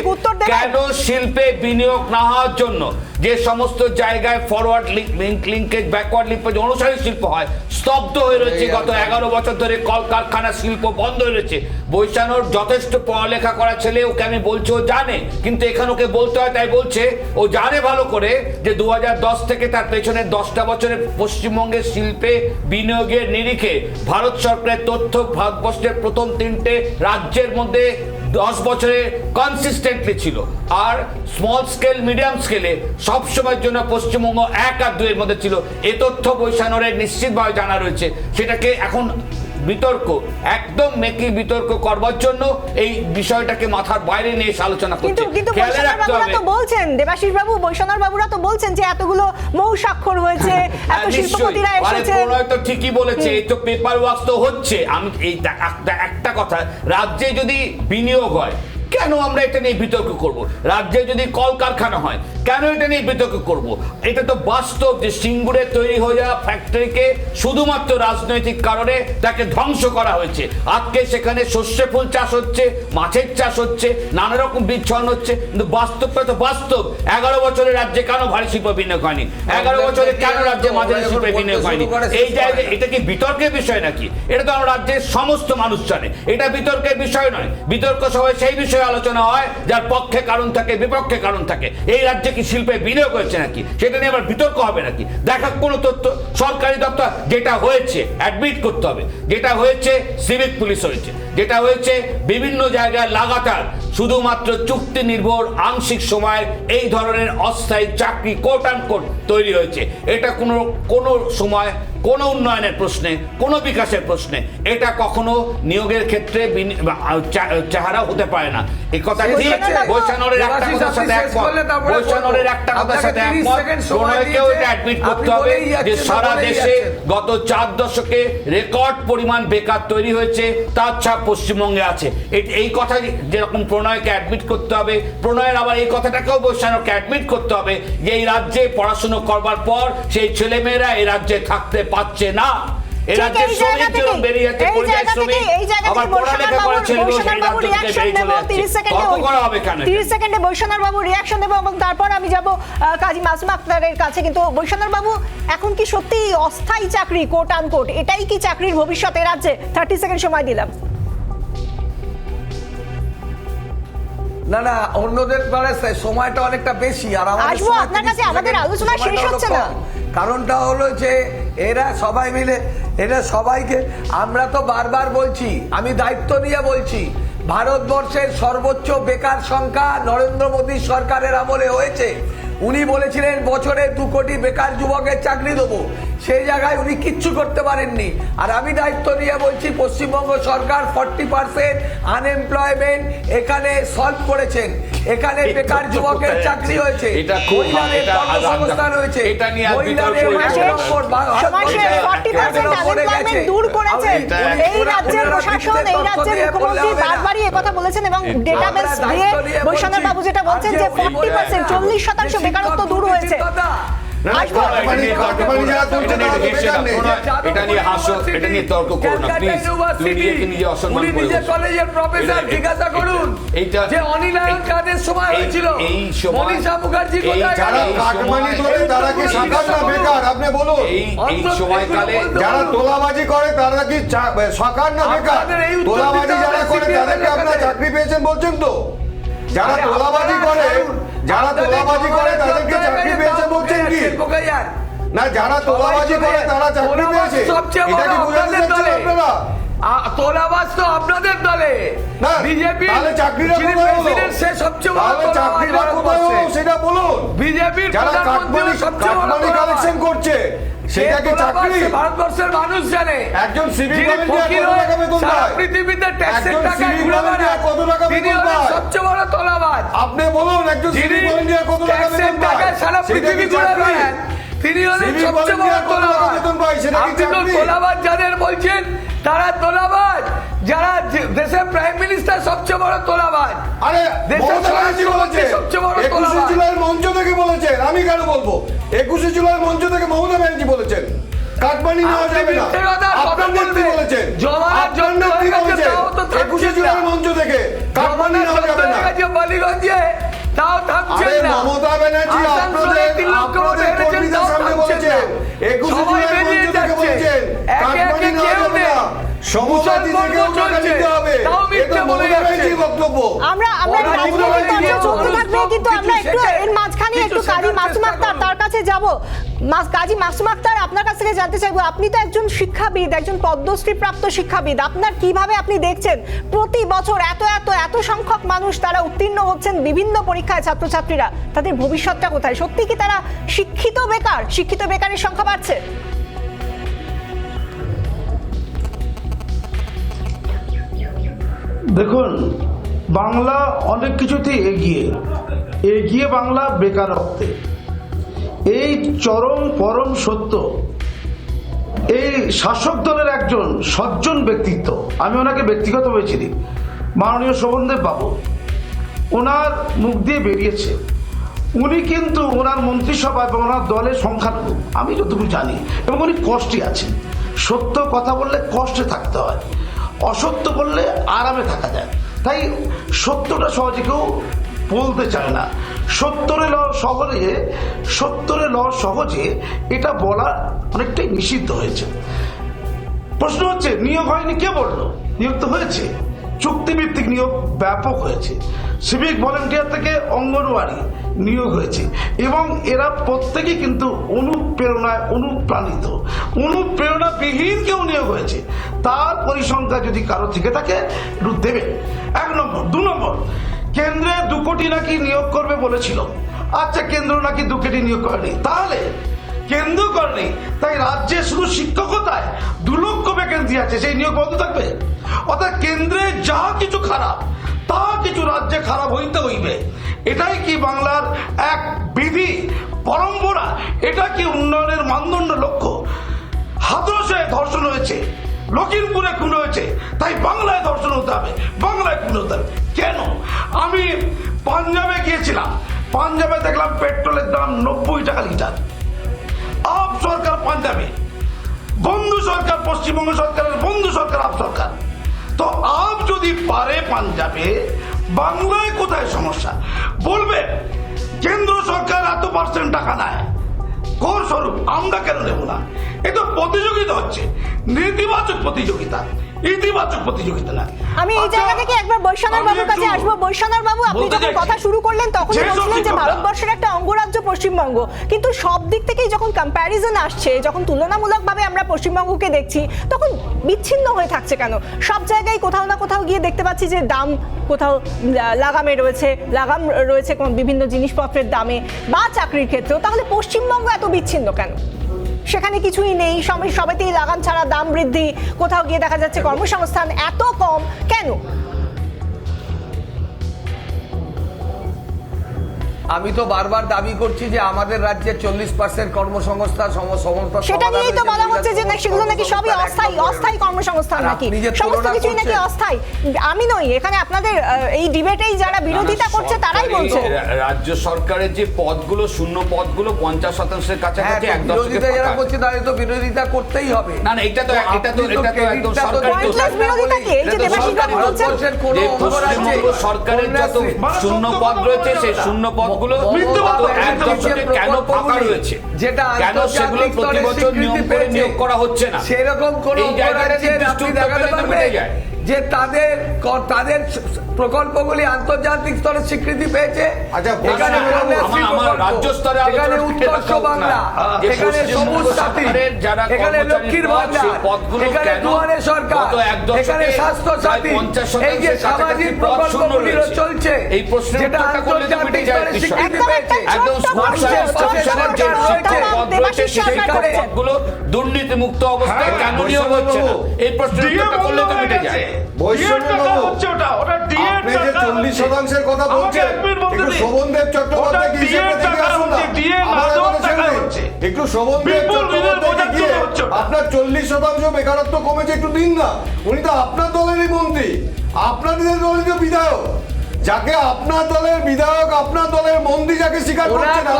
S10: কেন শিল্পে বিনিয়োগ না হওয়ার জন্য যে সমস্ত জায়গায় ফরওয়ার্ড লিঙ্কেজ ব্যাকওয়ার্ড লিঙ্কেজ অনুসারী শিল্প হয় স্তব্ধ হয়ে রয়েছে? গত 11 বছর ধরে কলকারখানা শিল্প বন্ধ হয়ে রয়েছে। বৈশানোর যথেষ্ট পড়ালেখা করা ছেলে, ওকে আমি বলছি ও জানে, কিন্তু এখানে ওকে বলতে হয় তাই বলছে। ও জানে ভালো করে যে 2010 থেকে তার পেছনে 10টা বছরে পশ্চিমবঙ্গের শিল্পে বিনিয়োগের নিরিখে ভারত সরকারের তথ্য ভারতবর্ষের প্রথম 3টে রাজ্যের মধ্যে 10 বছরে কনসিস্টেন্টলি ছিল। আর স্মল স্কেল মিডিয়াম স্কেলে সবসময়ের জন্য পশ্চিমবঙ্গ 1 আর 2 এর মধ্যে ছিল। এ তথ্য বৈশানোরের নিশ্চিতভাবে জানা রয়েছে। সেটাকে এখন বিতর্ক, একদম মেকি বিতর্ক করবার জন্য এই বিষয়টাকে মাথার বাইরে নিয়ে আলোচনা করছে।
S2: কিন্তু বলছেন দেবাশিস বাবু, বৈশানোর বাবুরা তো বলছেন যে এতগুলো মৌ স্বাক্ষর হয়েছে, এত শিল্পপতিরা এসেছে।
S10: তো ঠিকই বলেছে, এই তো পেপার ওয়ার্ক তো হচ্ছে। আমি এই একটা কথা, রাজ্যে যদি বিনিয়োগ হয় কেন আমরা এটা নিয়ে বিতর্ক করব? রাজ্যে যদি কলকারখানা হয় কেন এটা নিয়ে বিতর্ক করব? এটা তো বাস্তব যে সিঙ্গুরে তৈরি হয়ে যাওয়া ফ্যাক্টরিকে শুধুমাত্র রাজনৈতিক কারণে তাকে ধ্বংস করা হয়েছে। আজকে সেখানে সর্ষে ফুল চাষ হচ্ছে, মাছের চাষ হচ্ছে, নানা রকম বীজ ছড়ানো হচ্ছে, কিন্তু বাস্তবটা তো বাস্তব। 11 বছরে রাজ্যে কেন ভারী শিল্প বিনিয়োগ হয়নি? 11 বছরে কেন রাজ্যে মাঝারি শিল্পে বিনিয়োগ হয়নি? এই জায়গায় এটা কি বিতর্কের বিষয় নাকি? এটা তো আমার রাজ্যের সমস্ত মানুষ জানে। এটা বিতর্কের বিষয় নয়। বিতর্ক সবাই সেই বিষয়ে বিষয়ে আলোচনা হয় যার পক্ষে কারণ থাকে, বিপক্ষে কারণ থাকে। এই রাজ্যে কি শিল্পে বিনিয়োগ হয়েছে নাকি, সেটা নিয়ে আবার বিতর্ক হবে নাকি? দেখা কোনো তথ্য সরকারি দপ্তর, যেটা হয়েছে অ্যাডমিট করতে হবে, যেটা হয়েছে সিভিক পুলিশ হয়েছে, যেটা হয়েছে বিভিন্ন জায়গায় লাগাতার শুধুমাত্র চুক্তি নির্ভর আংশিক সময়ের এই ধরনের অস্থায়ী চাকরি কোট অ্যান্ড কোট তৈরি হয়েছে। এটা কোনো সময় কোনো উন্নয়নের প্রশ্নে, কোনো বিকাশের প্রশ্নে এটা কখনো নিয়োগের ক্ষেত্রে চেহারা হতে পারে না। এই কথা ঠিক। বৈশানরের একটা কথার সাথে একমত, বৈশানরের একটা কথার সাথে একমত। প্রণয়কেও এটা অ্যাডমিট করতে হবে যে সারা দেশে গত 4 দশকে রেকর্ড পরিমাণ বেকার তৈরি হয়েছে, তার ছাপ পশ্চিমবঙ্গে আছে। এই কথা যেরকম প্রণয়কে অ্যাডমিট করতে হবে, প্রণয়ের আবার এই কথাটাকেও বৈশানরকে অ্যাডমিট করতে হবে যে এই রাজ্যে পড়াশুনো করবার পর সেই ছেলেমেয়েরা এই রাজ্যে থাকতে পাচ্ছে না। এই রাজ্যের শ্রমিক যেরকম বেরিয়ে যাচ্ছে, পরিযায়ী শ্রমিক, আবার পড়ালেখা করে ছেলেমেয়েরা সেই রাজ্য থেকে বেরিয়ে চলে যাচ্ছে। তর্ক করা হবে কেন?
S2: 30 সেকেন্ডে বৈশানর বাবু রিঅ্যাকশন দেব এবং তারপর আমি যাব কাজী মাসুম আক্তারের কাছে। কিন্তু বৈশানর বাবু, এখন কি সত্যি অস্থায়ী চাকরি কোট আনকোট এটাই কি চাকরির ভবিষ্যৎ এই রাজ্যে? 30 সেকেন্ড সময় দিলাম।
S8: না না, অন্যদের সময়টা অনেকটা বেশি, আর
S2: আসবো আপনার কাছে, আমাদের আলোচনা শেষ হচ্ছে না।
S8: কারণটা হলো যে এরা সবাই মিলে, এরা সবাইকে, আমরা তো বারবার বলছি, আমি দায়িত্ব নিয়ে বলছি, ভারতবর্ষের সর্বোচ্চ বেকার সংখ্যা নরেন্দ্র মোদী সরকারের আমলে হয়েছে। উনি বলেছিলেন বছরে 2 কোটি বেকার যুবকের চাকরি দেবো, সেই জায়গায় উনি কিচ্ছু করতে পারেননি। আর আমি দায়িত্ব নিয়ে বলছি, পশ্চিমবঙ্গ সরকার 40% আনএমপ্লয়মেন্ট এখানে সলভ করেছেন। এখানে বেকার যুবকের চাকরি হয়েছে, মহিলাদের কর্মসংস্থান হয়েছে, মহিলাদের
S2: দূর করেছেন এই রাজ্যের প্রশাসন, এই রাজ্যের মুখ্যমন্ত্রী বারবারই একথা বলেছেন এবং ডেটাবেস দিয়ে বৈশানর বাবু যেটা বলছেন যে 40%, 40% বেকারত্ব দূর হয়েছে।
S10: এটা নিয়ে হাসো, এটা নিয়ে তর্ক করো না প্লিজ। তুমি নিজেকে নিজে অসম্মান করে বলছো।
S8: কলেজের প্রফেসর জিজ্ঞাসা করুন যে অনিলায়ন কাদের সময় হয়েছিল,
S10: এই সময়
S8: মনীষা মুখার্জি কোথায় গেল?
S9: যারা কাটমানি করে তারা কি সাকার না বেকার? আপনি বলুন।
S10: এই সময়কালে
S9: যারা তোলাবাজি করে তারা কি সাকার না বেকার? তোলাবাজি যারা করে তাদেরকে আপনারা চাকরি পেয়েছেন বলছেন তো? যারা তোলাবাজি করে, যারা তোলাবাজি করে তাদেরকে চাকরি পেয়েছে বলছেন কি না? যারা তোলাবাজি করে তারা চাকরি পেয়েছে, এটা কি বোঝাতে চাচ্ছেন আপনারা?
S8: তোলাবাজ তো আপনাদের দলে,
S9: না
S8: বিজেপি
S9: তাহলে চাকরিটা কোথায় হলো?
S8: সে সবচেয়ে বড়
S9: চাকরিটা কোথায় হলো সেটা বলুন।
S8: বিজেপির
S9: যারা কাটমানি কালেকশন করছে সেটাকে চাকরি
S8: ভারতবর্ষের মানুষ জানে।
S9: একজন সিভিল ভলেন্টিয়ার কত টাকা বেতন পায়?
S8: পৃথিবীতে ট্যাক্সের টাকা
S9: সিভিল ভলেন্টিয়ার কত টাকা বেতন পায়?
S8: সবচেয়ে বড় তোলাবাজ
S9: আপনি বলুন। একজন সিভিল ভলেন্টিয়ার কত টাকা বেতন পায়?
S8: সারা পৃথিবী ঘুরে বেড়ান, তিনি হলেন সবচেয়ে বড় তোলাবাজ। আপনি তো তোলাবাজ যাদের বলছেন তারা তোলাবাজ, যারা দেশের প্রাইম মিনিস্টার সবচেয়ে বড় তোলাবাজ।
S9: আরে
S8: দেশের স্বরাষ্ট্রমন্ত্রী সবচেয়ে বড় তোলাবাজ।
S9: 21 জুলাইয়ের মঞ্চ থেকে বলেছেন, আমি কেন বলবো? 21 জুলাইয়ের মঞ্চ থেকে মমতা ব্যানার্জি বলেছেন কাটমানি নেওয়া যাবে না। আপনার নেত্রী বলেছেন, আপনার নেত্রী বলেছেন 21 জুলাইয়ের মঞ্চ থেকে কাটমানি নেওয়া যাবে না।
S8: বালিগঞ্জে তাও থামছেন না।
S9: মমতা ব্যানার্জি আপনাদের কর্মীদের সামনে বলেছেন 21 জুলাইয়ের মঞ্চ থেকে বলেছেন কাটমানি নেওয়া যাবে না। সমবাদী থেকেও টাকা নিতে হবে। এটা মমতা ব্যানার্জির বক্তব্য।
S2: আমরা রাজনীতি চলতে থাকবে, কিন্তু আমরা একটু এর মাঝখানে একটু কাজী মাসুম আক্তার তার কাছে যাব। কাজী মাসুম আক্তার, আপনার কাছ থেকে জানতে চাইবো, আপনি তো একজন শিক্ষাবিদ, একজন পদ্মশ্রী প্রাপ্ত শিক্ষাবিদ, আপনার কিভাবে আপনি দেখছেন প্রতি বছর এত এত এত সংখ্যক মানুষ তারা উত্তীর্ণ হচ্ছেন বিভিন্ন পরীক্ষায়, ছাত্রছাত্রীরা, তাদের ভবিষ্যৎটা কোথায়? সত্যি কি তারা শিক্ষিত বেকার? শিক্ষিত বেকারের সংখ্যা বাড়ছে?
S11: দেখুন, বাংলা অনেক কিছুতেই এগিয়ে বাংলা বেকারত্বে। এই চরম পরম সত্য এই শাসক দলের একজন সজ্জন ব্যক্তিত্ব, আমি ওনাকে ব্যক্তিগতভাবে চিনি, মাননীয় শোভনদেব বাবু, ওনার মুখ দিয়ে বেরিয়েছে। উনি কিন্তু ওনার মন্ত্রিসভা এবং ওনার দলের সংখ্যালঘু, আমি যতটুকু জানি, এবং উনি কষ্টে আছেন। সত্য কথা বললে কষ্টে থাকতে হয়, অসত্য বললে আরামে থাকা যায়। তাই সত্যটা সহজে কেউ বলতে চায় না। সত্তরে সহজে এটা বলা অনেকটাই নিষিদ্ধ হয়েছে। প্রশ্ন হচ্ছে নিয়োগ হয়নি, কে বললো? নিয়োগ তো হয়েছে। চুক্তিভিত্তিক নিয়োগ ব্যাপক হয়েছে, সিভিক ভলেন্টিয়ার থেকে অঙ্গনওয়াড়ি নিয়োগ হয়েছে এবং এরা প্রত্যেকেই কিন্তু অনুপ্রেরণায় অনুপ্রাণিত, অনুপ্রেরণাবিহীন কেউ নিয়োগ হয়েছে। তার পরিসংখ্যা যদি কারো থেকে থাকে একটু দেবে। 1 নম্বর। 2 নম্বর, কেন্দ্রে 2 কোটি নাকি নিয়োগ করবে বলেছিল। আচ্ছা, কেন্দ্র নাকি 2 কোটি নিয়োগ করেনি, তাহলে কেন্দ্র করেনি তাই রাজ্যে শুধু শিক্ষকতায় 2 লক্ষ ভ্যাকেন্সি আছে, সেই নিয়োগ বন্ধ থাকবে? অর্থাৎ কেন্দ্রে যা কিছু খারাপ তা কিছু রাজ্যে খারাপ হইতে হইবে। এটাই কি বাংলার এক বিধি পরম্পরা? এটা কি উন্নয়নের মানদণ্ড লক্ষ্য? হাতরসে ধর্ষণ হয়েছে, লখিমপুরে খুন হয়েছে, তাই বাংলায় ধর্ষণ হতে হবে, বাংলায় খুন হতে হবে কেন? আমি পাঞ্জাবে গিয়েছিলাম, পাঞ্জাবে দেখলাম পেট্রোলের দাম 90 টাকা লিটার। আপ সরকার পাঞ্জাবে, বন্ধু সরকার পশ্চিমবঙ্গ সরকারের বন্ধু সরকার আপ সরকার। তো আপ যদি পারে পাঞ্জাবে, বাংলায় কোথায় সমস্যা? বলবে কেন্দ্র সরকার এত % টাকা নেয়, কর স্বরূপ আমরা কেন নেব না? এ তো প্রতিযোগিতা হচ্ছে, নেতিবাচক প্রতিযোগিতা, ইতিবাচক প্রতিযোগিতা না।
S2: আমি এই জায়গা থেকে একবার বৈশ্বনাথ বাবুর কাছে আসবো। বৈশ্বনাথ বাবু, আপনি যখন কথা শুরু করলেন তখন বলছিলেন যে ভারতবর্ষের একটা অঙ্গরাজ্য পশ্চিমবঙ্গ, কিন্তু সব দিক থেকেই যখন কম্প্যারিজন আসছে, যখন তুলনামূলকভাবে আমরা পশ্চিমবঙ্গকে দেখছি, তখন বিচ্ছিন্ন হয়ে থাকছে কেন? সব জায়গায় কোথাও না কোথাও গিয়ে দেখতে পাচ্ছি যে দাম কোথাও লাগামে রয়েছে, লাগাম রয়েছে বিভিন্ন জিনিসপত্রের দামে বা চাকরির ক্ষেত্রেও। তাহলে পশ্চিমবঙ্গ এত বিচ্ছিন্ন কেন? সেখানে কিছুই নেই, সবেতেই লাগাম ছাড়া দাম বৃদ্ধি, কোথাও গিয়ে দেখা যাচ্ছে কর্মসংস্থান এত কম কেন?
S8: আমি তো বারবার দাবি করছি যে আমাদের রাজ্যে 40% কর্মসংস্থান
S2: সেটা নিয়েই তো বলা হচ্ছে যে সেগুলো নাকি সবই অস্থায়ী কর্মসংস্থান, নাকি সমস্ত কিছুই নাকি অস্থায়ী। আমি নই, এখানে আপনাদের এই ডিবেটেই যারা বিরোধিতা করছে তারাই বলছে
S10: রাজ্য সরকারের যে পদগুলো, শূন্য পদগুলো 50% কাছাকাছি,
S8: বিরোধিতা যারা করছে তাদের তো বিরোধিতা করতেই হবে।
S10: না না, এটা তো একদম সরকারি
S2: বিরোধিতা কি? এই যে দেবাশিস বাবু বলছেন
S10: সরকারের যত শূন্য পদ রয়েছে, সেই শূন্য পদ কেন ফাঁকা রয়েছে, কেন সেগুলো প্রতি বছর নিয়ম করে নিয়োগ করা হচ্ছে না?
S8: সেরকম কোন যে তাদের প্রকল্পগুলি আন্তর্জাতিক স্তরে স্বীকৃতি পেয়েছে।
S10: রাজ্য স্তরে
S8: উৎকর্ষ বাংলা, এখানে সবুজ সাথী, এখানে লক্ষ্মীর ভান্ডার, এখানে দুয়ারে সরকার, এখানে স্বাস্থ্য সাথী, এই যে সামাজিক প্রকল্পগুলি চলছে,
S10: এই প্রশ্নটা
S8: আন্তর্জাতিক স্তরে স্বীকৃতি পেয়েছে।
S10: দুর্নীতি মুক্ত অবস্থায় কেন নিয়োগ হচ্ছে না? এই প্রশ্নটা করলে তো মিটে যায়।
S9: আপনি যে 40% কথা বলছেন, একটু শোভনদেব চট্টোপাধ্যায় একটু শোভনদেব চট্টোপাধ্যায় গিয়ে আপনার 40% বেকারত্ব কমেছে একটু দিন না। উনি তো আপনার দলেরই মন্ত্রী, আপনাদের দলেরই বিধায়ক, যাকে আপনার দলের বিধায়ক, আপনার দলের মন্ত্রী যাকে স্বীকার করছেন না,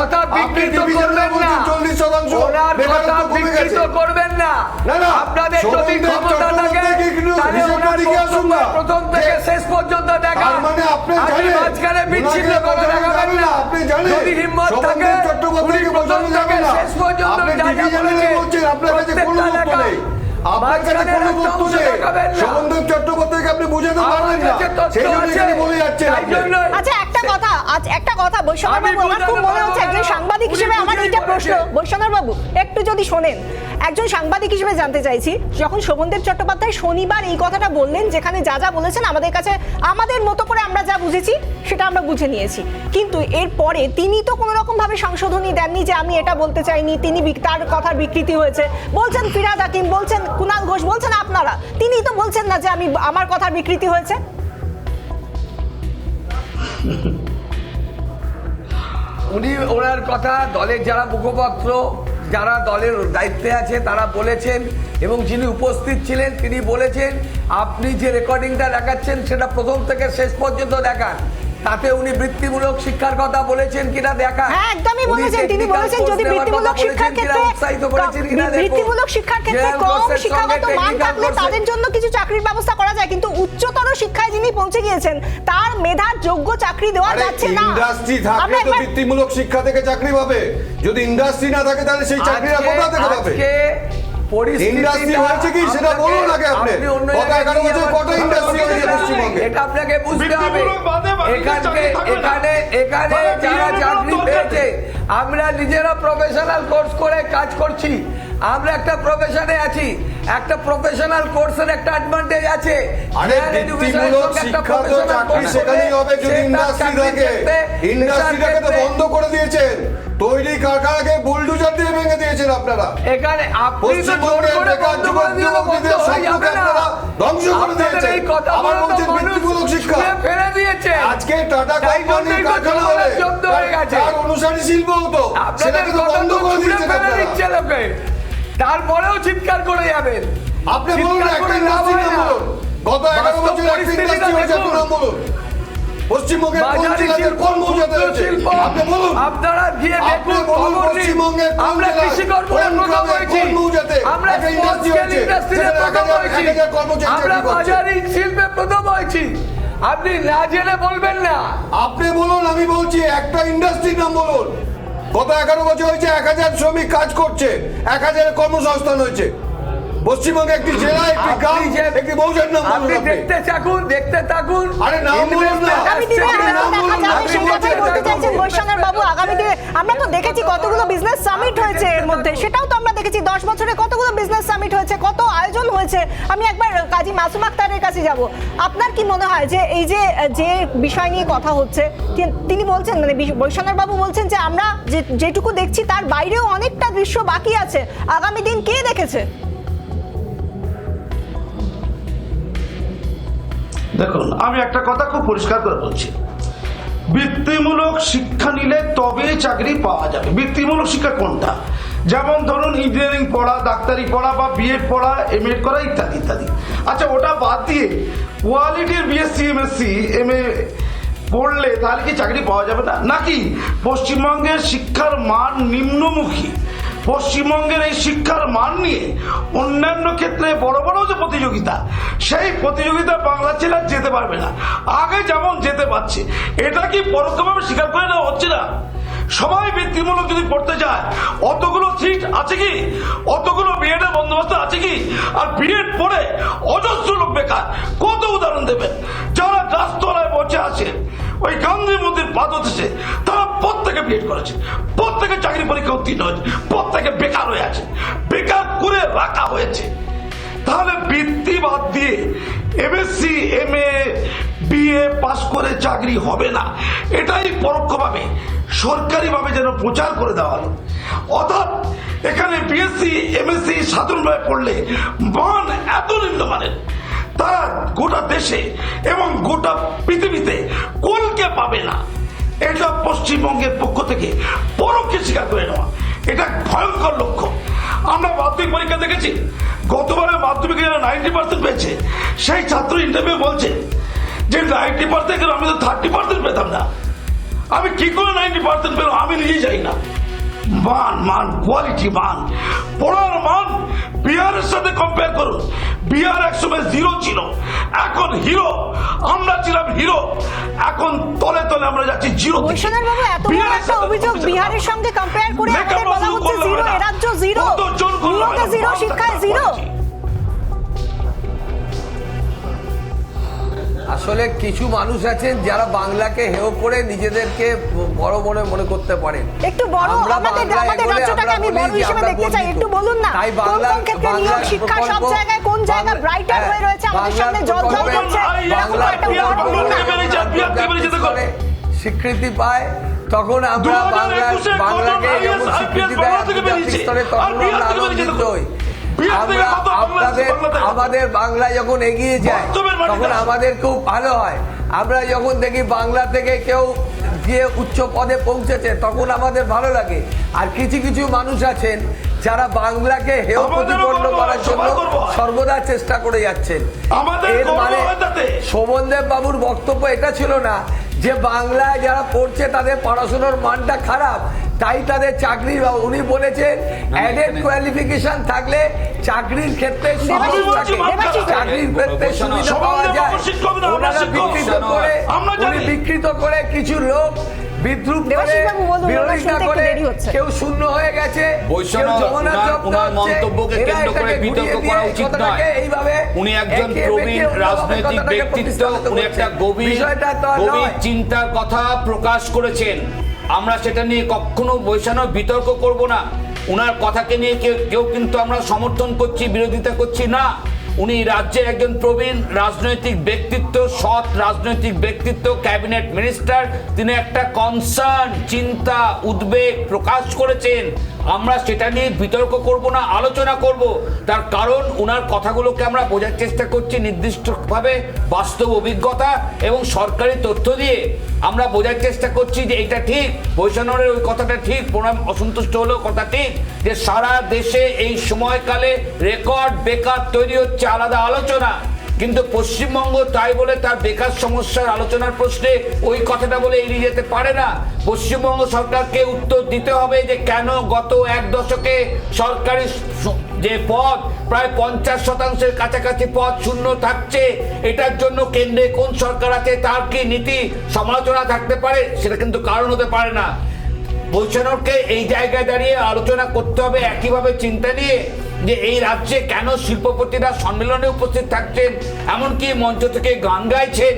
S9: আপনি ডিভিশনে বলছেন 40% বেকারত্ব কমে গেছে।
S8: করবেন না, আপনাদের যদি ক্ষমতা থাকে তাহলে ওনার বক্তব্য প্রথম থেকে শেষ পর্যন্ত দেখান,
S9: মানে আপনি
S8: মাঝখানে বিচ্ছিন্ন করে দেখাবেন না।
S9: আপনি জানেন
S8: যদি হিম্মত থাকে উনি প্রথম থেকে শেষ পর্যন্ত যা যা বলেছেন
S9: আপনার কাছে কোনো উত্তর নেই, আপনার কাছে কোনো উত্তর নেই। শোভনদেব চট্টোপাধ্যায়কে আপনি বুঝাতে পারবেন না, সেই জন্য এখানে বলে যাচ্ছেন আপনি।
S2: আচ্ছা, একটা কথা বৈশ্বনাথ বাবু, আমার খুব মনে হচ্ছে একজন সাংবাদিক হিসেবে আমার এইটা প্রশ্ন, বৈশ্বনাথ বাবু একটু যদি শোনেন, একজন সাংবাদিক হিসেবে জানতে চাইছি, যখন শোভনদেব চট্টোপাধ্যায় শনিবার এই কথাটা বললেন, যেখানে যা যা বলেছেন আমাদের কাছে আমাদের মতো করে আমরা যা বুঝেছি সেটা আমরা বুঝে নিয়েছি, কিন্তু এরপরে তিনি তো কোনো রকম ভাবে সংশোধনী দেননি যে আমি এটা বলতে চাইনি, তিনি তার কথার বিকৃতি হয়েছে বলছেন। ফিরহাদ হাকিম বলছেন, কুণাল ঘোষ বলছেন, আপনারা, তিনি তো বলছেন না যে আমার কথার বিকৃতি হয়েছে।
S8: উনি ওনার কথা দলের যারা মুখপাত্র, যারা দলের দায়িত্বে আছে তারা বলেছেন, এবং যিনি উপস্থিত ছিলেন তিনি বলেছেন আপনি যে রেকর্ডিংটা দেখাচ্ছেন সেটা প্রথম থেকে শেষ পর্যন্ত দেখান, তাতে উনি বৃত্তিমূলক শিক্ষার কথা বলেছেন কিনা দেখান।
S2: হ্যাঁ, একদমই বলেছেন, তিনি বলেছেন যদি বৃত্তিমূলক শিক্ষার ক্ষেত্রে কম শিক্ষাগত মান থাকলে তাদের জন্য কিছু চাকরির ব্যবস্থা করা যায়, কিন্তু উচ্চতর শিক্ষায় যিনি পৌঁছে গিয়েছেন তার মেধার যোগ্য চাকরি দেওয়া যাচ্ছে না।
S9: ইন্ডাস্ট্রি থাকলে তো বৃত্তিমূলক শিক্ষা থেকে চাকরি পাবে, যদি ইন্ডাস্ট্রি না থাকে তাহলে সেই চাকরিটা কোথা থেকে পাবে? ইন্ডাস্ট্রি হয়েছে কি সেটা বলুন আগে আপনি। গত 11 বছর কত ইন্ডাস্ট্রি হয়েছে পশ্চিমবঙ্গে?
S8: এটা আপনাকে বুঝতে হবে। এখানে যারা চাকরি পেয়েছে, আমরা নিজেরা প্রফেশনাল কোর্স করে কাজ করছি, আমরা একটা প্রফেশনে আছি, একটা প্রফেশনাল কোর্সের একটা অ্যাডভান্টেজ আছে।
S9: আরে বৃত্তিমূলক শিক্ষা তো চাকরি সেখানেই হবে যদি ইন্ডাস্ট্রি থাকে। ইন্ডাস্ট্রিটাকে তো বন্ধ করে দিয়েছেন, তৈরি কারখানাকে বুলডোজার দিয়ে ভেঙে দিয়েছেন আপনারা।
S8: এখানে আপনি তো জোর করে বন্ধ করে দিলে বন্ধ হয়ে যাবে না।
S9: ধ্বংস করে দিয়েছেন। আবার বলছেন বৃত্তিমূলক শিক্ষা
S8: ফেলে দিয়েছে।
S9: আজকে টাটা কোম্পানির কারখানা হলে তার অনুসারী শিল্প হতো, সেটাকে তো বন্ধ করে দিয়েছেন আপনারা।
S8: তারপরেও চিৎকার করে যাবেন।
S9: আপনি বলুন একটা ইন্ডাস্ট্রি নাম বলুন, গত 11 বছর একটা ইন্ডাস্ট্রি হয়েছে আপনার নাম বলুন। পশ্চিমবঙ্গের কোন জেলাতে কোন মৌজাতে হয়েছে আপনি বলুন।
S8: আপনারা গিয়ে দেখুন
S9: পশ্চিমবঙ্গের কোন জেলায় কোন গ্রামে কোন মৌজাতে একটা ইন্ডাস্ট্রি হয়েছে যেখানে 1000 কর্মচারী
S8: আমরা
S9: চাকরি করছে।
S8: বাজারে শিল্পে প্রথম হয়েছি, আপনি না জেনে বলবেন না।
S9: আপনি বলুন, আমি বলছি একটা ইন্ডাস্ট্রির নাম বলুন। গত 11 বছর হয়েছে 1000 শ্রমিক কাজ করছে, 1000 কর্মসংস্থান হয়েছে। পশ্চিমবঙ্গে একটি জেলা, একটি গ্রাম, একটি মৌজার নাম বলুন।
S8: আপনি দেখতে থাকুন।
S9: আরে নাম বলুন না।
S2: আগামী দিনে সেই কথাই বলতে চাইছেন বৈশাখের বাবু। আগামী দিনে আমরা তো দেখেছি কতগুলো বিজনেস সামিট হয়েছে এর মধ্যে, সেটাও তো আমরা দেখেছি 10 বছরে কতগুলো বিজনেস সামিট হয়েছে, কত আয়োজন হয়েছে। আমি একবার কাজী মাসুম আক্তারের কাছে যাব। আপনার কি মনে হয় যে এই যে বিষয় নিয়ে কথা হচ্ছে, তিনি বলছেন মানে বৈশাখের বাবু বলছেন যে আমরা যেটুকু দেখছি তার বাইরেও অনেকটা দৃশ্য বাকি আছে, আগামী দিন কে দেখেছে?
S11: দেখুন, আমি একটা কথা খুব পরিষ্কার করে বলছি, বৃত্তিমূলক শিক্ষা নিলে তবেই চাকরি পাওয়া যাবে। বৃত্তিমূলক শিক্ষা কোনটা? যেমন ধরুন ইঞ্জিনিয়ারিং পড়া, ডাক্তারি পড়া বা বিএড পড়া, এমএড করা ইত্যাদি ইত্যাদি। আচ্ছা, ওটা বাদ দিয়ে কোয়ালিটির বিএসসি, এমএসসি, এমএ পড়লে তাহলে কি চাকরি পাওয়া যাবে না? নাকি পশ্চিমবঙ্গের শিক্ষার মান নিম্নমুখী, পশ্চিমবঙ্গের এই শিক্ষার মান নিয়ে অন্যান্য ক্ষেত্রে বড় বড় যে প্রতিযোগিতা, সেই প্রতিযোগিতা বাংলা ছেলে যেতে পারবে না, আগে যেমন যেতে পারছে। এটা কি পরোক্ষভাবে স্বীকার করে নেওয়া হচ্ছে না? সবাই বৃত্তিমূলক যদি পড়তে যায়, অতগুলো সিট আছে কি? অতগুলো বিএড এর বন্দোবস্ত আছে কি? আর বিএড পড়ে অজস্র লোক বেকার। কত উদাহরণ দেবেন? যারা গাছতলায় বসে আছে, ওই গান্ধী মন্দির বাদ হচ্ছে, তারা প্রত্যেকে বিএড করেছে, প্রত্যেকে চাকরি পরীক্ষা উত্তীর্ণ হয়েছে, প্রত্যেকে বেকার হয়ে আছে, বেকার করে রাখা হয়েছে। তাহলে বৃত্তি বাদ দিয়ে এমএসসি, এমএ, বিএ পাস করে চাকরি হবে না, এটাই পরোক্ষভাবে সরকারিভাবে যেন প্রচার করে দেওয়া হলো। অর্থাৎ এখানে বিএসসি, এমএসসি সাধারণভাবে পড়লে মান এত নিম্নমানের, তারা গোটা দেশে এবং গোটা পৃথিবীতে কোনকে পাবে না। এটা পশ্চিমবঙ্গের পক্ষ থেকে পরোক্ষে স্বীকার করে নেওয়া, এটা ভয়ঙ্কর লক্ষ্য। আমরা মাধ্যমিক পরীক্ষা দেখেছি, গতবারে মাধ্যমিকে যারা 90% পেয়েছে, সেই ছাত্র ইন্টারভিউ বলছে যে 90% আমি তো 30% পেতাম না। আমি কি করে 90% পেলাম আমি নিজেই যাই না। মান কোয়ালিটি, মান পড়ার মান বিহারের সাথে কম্পেয়ার করুন। বিহার একসময় 0 ছিল, এখন হিরো। আমরা ছিলাম হিরো, এখন তলে তলে আমরা যাচ্ছি 0 থেকে।
S2: বৈশাখের বাবু, এত বড় একটা অভিযোগ বিহারের সঙ্গে কম্পেয়ার করে আমাদের বলা হচ্ছে 0, এ রাজ্য 0, নিয়োগে 0, শিক্ষায় 0।
S8: আসলে কিছু মানুষ আছেন যারা বাংলাকে হেয় করে নিজেদেরকে বড় মনে করতে পারেন।
S2: একটু বড় আমাদের রাজ্যটাকে আমি বড় হিসেবে দেখতে চাই, একটু বলুন না কোন কোন ক্ষেত্রে নিয়োগ, শিক্ষা সব জায়গায় কোন জায়গা ব্রাইটার হয়ে রয়েছে, আমাদের সামনে জ্বলজ্বল করছে, এরকম একটা উদাহরণ দিন না।
S8: স্বীকৃতি পায় তখন আমরা বাংলাকে যখন স্বীকৃতি দেয় স্তরে তখন আমরা আনন্দিত হই। আমাদের বাংলা যখন এগিয়ে যায় তখন আমাদের খুব ভালো হয়। আমরা যখন দেখি বাংলা থেকে কেউ গিয়ে উচ্চ পদে পৌঁছেছে তখন আমাদের ভালো লাগে। আর কিছু কিছু মানুষ আছেন যারা বাংলাকে হেয় প্রতিপন্ন করার জন্য সর্বদা চেষ্টা করে যাচ্ছেন। এর মানে শোভনদেব বাবুর বক্তব্য এটা ছিল না যে বাংলায় যারা পড়ছে তাদের পড়াশোনার মানটা খারাপ, তাই তাদের চাকরি, উনি বলেছেন অ্যাডেড কোয়ালিফিকেশন থাকলে চাকরির ক্ষেত্রে সুবিধা পাওয়া যায়। ওনারা বিকৃত করে কিছু লোক বিদ্রুপ করে,
S2: দেবাশিসবাবু বলুন, ওনার
S8: বিরোধিতা
S2: শুনতে একটু
S8: করে,
S2: দেরি হচ্ছে।
S8: কেউ শূন্য হয়ে গেছে,
S10: বৈষ্ণব
S8: কেউ জগন্নাথ
S10: ওনার-
S8: জব্দ
S10: ওনার
S8: হচ্ছে,
S10: মন্তব্যকে
S8: এরা
S10: কেন্দ্র করে
S8: এটাকে
S10: বিতর্ক
S8: ঘুরিয়ে
S10: করা
S8: দিয়ে
S10: উচিত
S8: কথাটাকে
S10: নয়।
S8: এইভাবে
S10: উনি একজন
S8: একে
S10: প্রবীণ
S8: বেঁকে অন্যভাবে
S10: রাজনৈতিক
S8: কথাটাকে
S10: ব্যক্তিত্ব,
S8: প্রতিস্থাপিত
S10: উনি
S8: করছে।
S10: একটা
S8: বিষয়টা তো আর
S10: গভীর
S8: নয়।
S10: চিন্তার কথা প্রকাশ করেছেন। আমরা সেটা নিয়ে কখনো বৈষম্য বিতর্ক করব না। উনার কথাকে নিয়ে কেউ কিন্তু আমরা সমর্থন করছি, বিরোধিতা করছি না। উনি রাজ্যের একজন প্রবীণ রাজনৈতিক ব্যক্তিত্ব, সৎ রাজনৈতিক ব্যক্তিত্ব, ক্যাবিনেট মিনিস্টার। তিনি একটা কনসার্ন, চিন্তা, উদ্বেগ প্রকাশ করেছেন। আমরা সেটা নিয়ে বিতর্ক করব না, আলোচনা করব। তার কারণ উনার কথাগুলোকে আমরা বোঝার চেষ্টা করছি নির্দিষ্টভাবে বাস্তব অভিজ্ঞতা এবং সরকারি তথ্য দিয়ে আমরা বোঝার চেষ্টা করছি যে এটা ঠিক, বৈষম্যের ওই কথাটা ঠিক, প্রণাম অসন্তুষ্ট হলেও কথা ঠিক, যে সারা দেশে এই সময়কালে রেকর্ড বেকার তৈরি হচ্ছে, আলাদা আলোচনা। কিন্তু পশ্চিমবঙ্গ তাই বলে তার বেকার সমস্যার আলোচনার প্রশ্নে ওই কথাটা বলে এড়িয়ে যেতে পারে না। পশ্চিমবঙ্গ সরকারকে উত্তর দিতে হবে যে কেন গত এক দশকে সরকারি যে পদ প্রায় 50% কাছাকাছি পদ শূন্য থাকছে, এটার জন্য কেন্দ্রে কোন সরকার আছে, তার কি নীতি সমালোচনা থাকতে পারে, সেটা কিন্তু কারণ হতে পারে না। বৈষম্যকে এই জায়গায় দাঁড়িয়ে আলোচনা করতে হবে একইভাবে চিন্তা নিয়ে যে এই রাজ্যে কেন শিল্পপতিরা সম্মেলনে উপস্থিত থাকছেন, এমনকি মঞ্চ থেকে গান গাইছেন,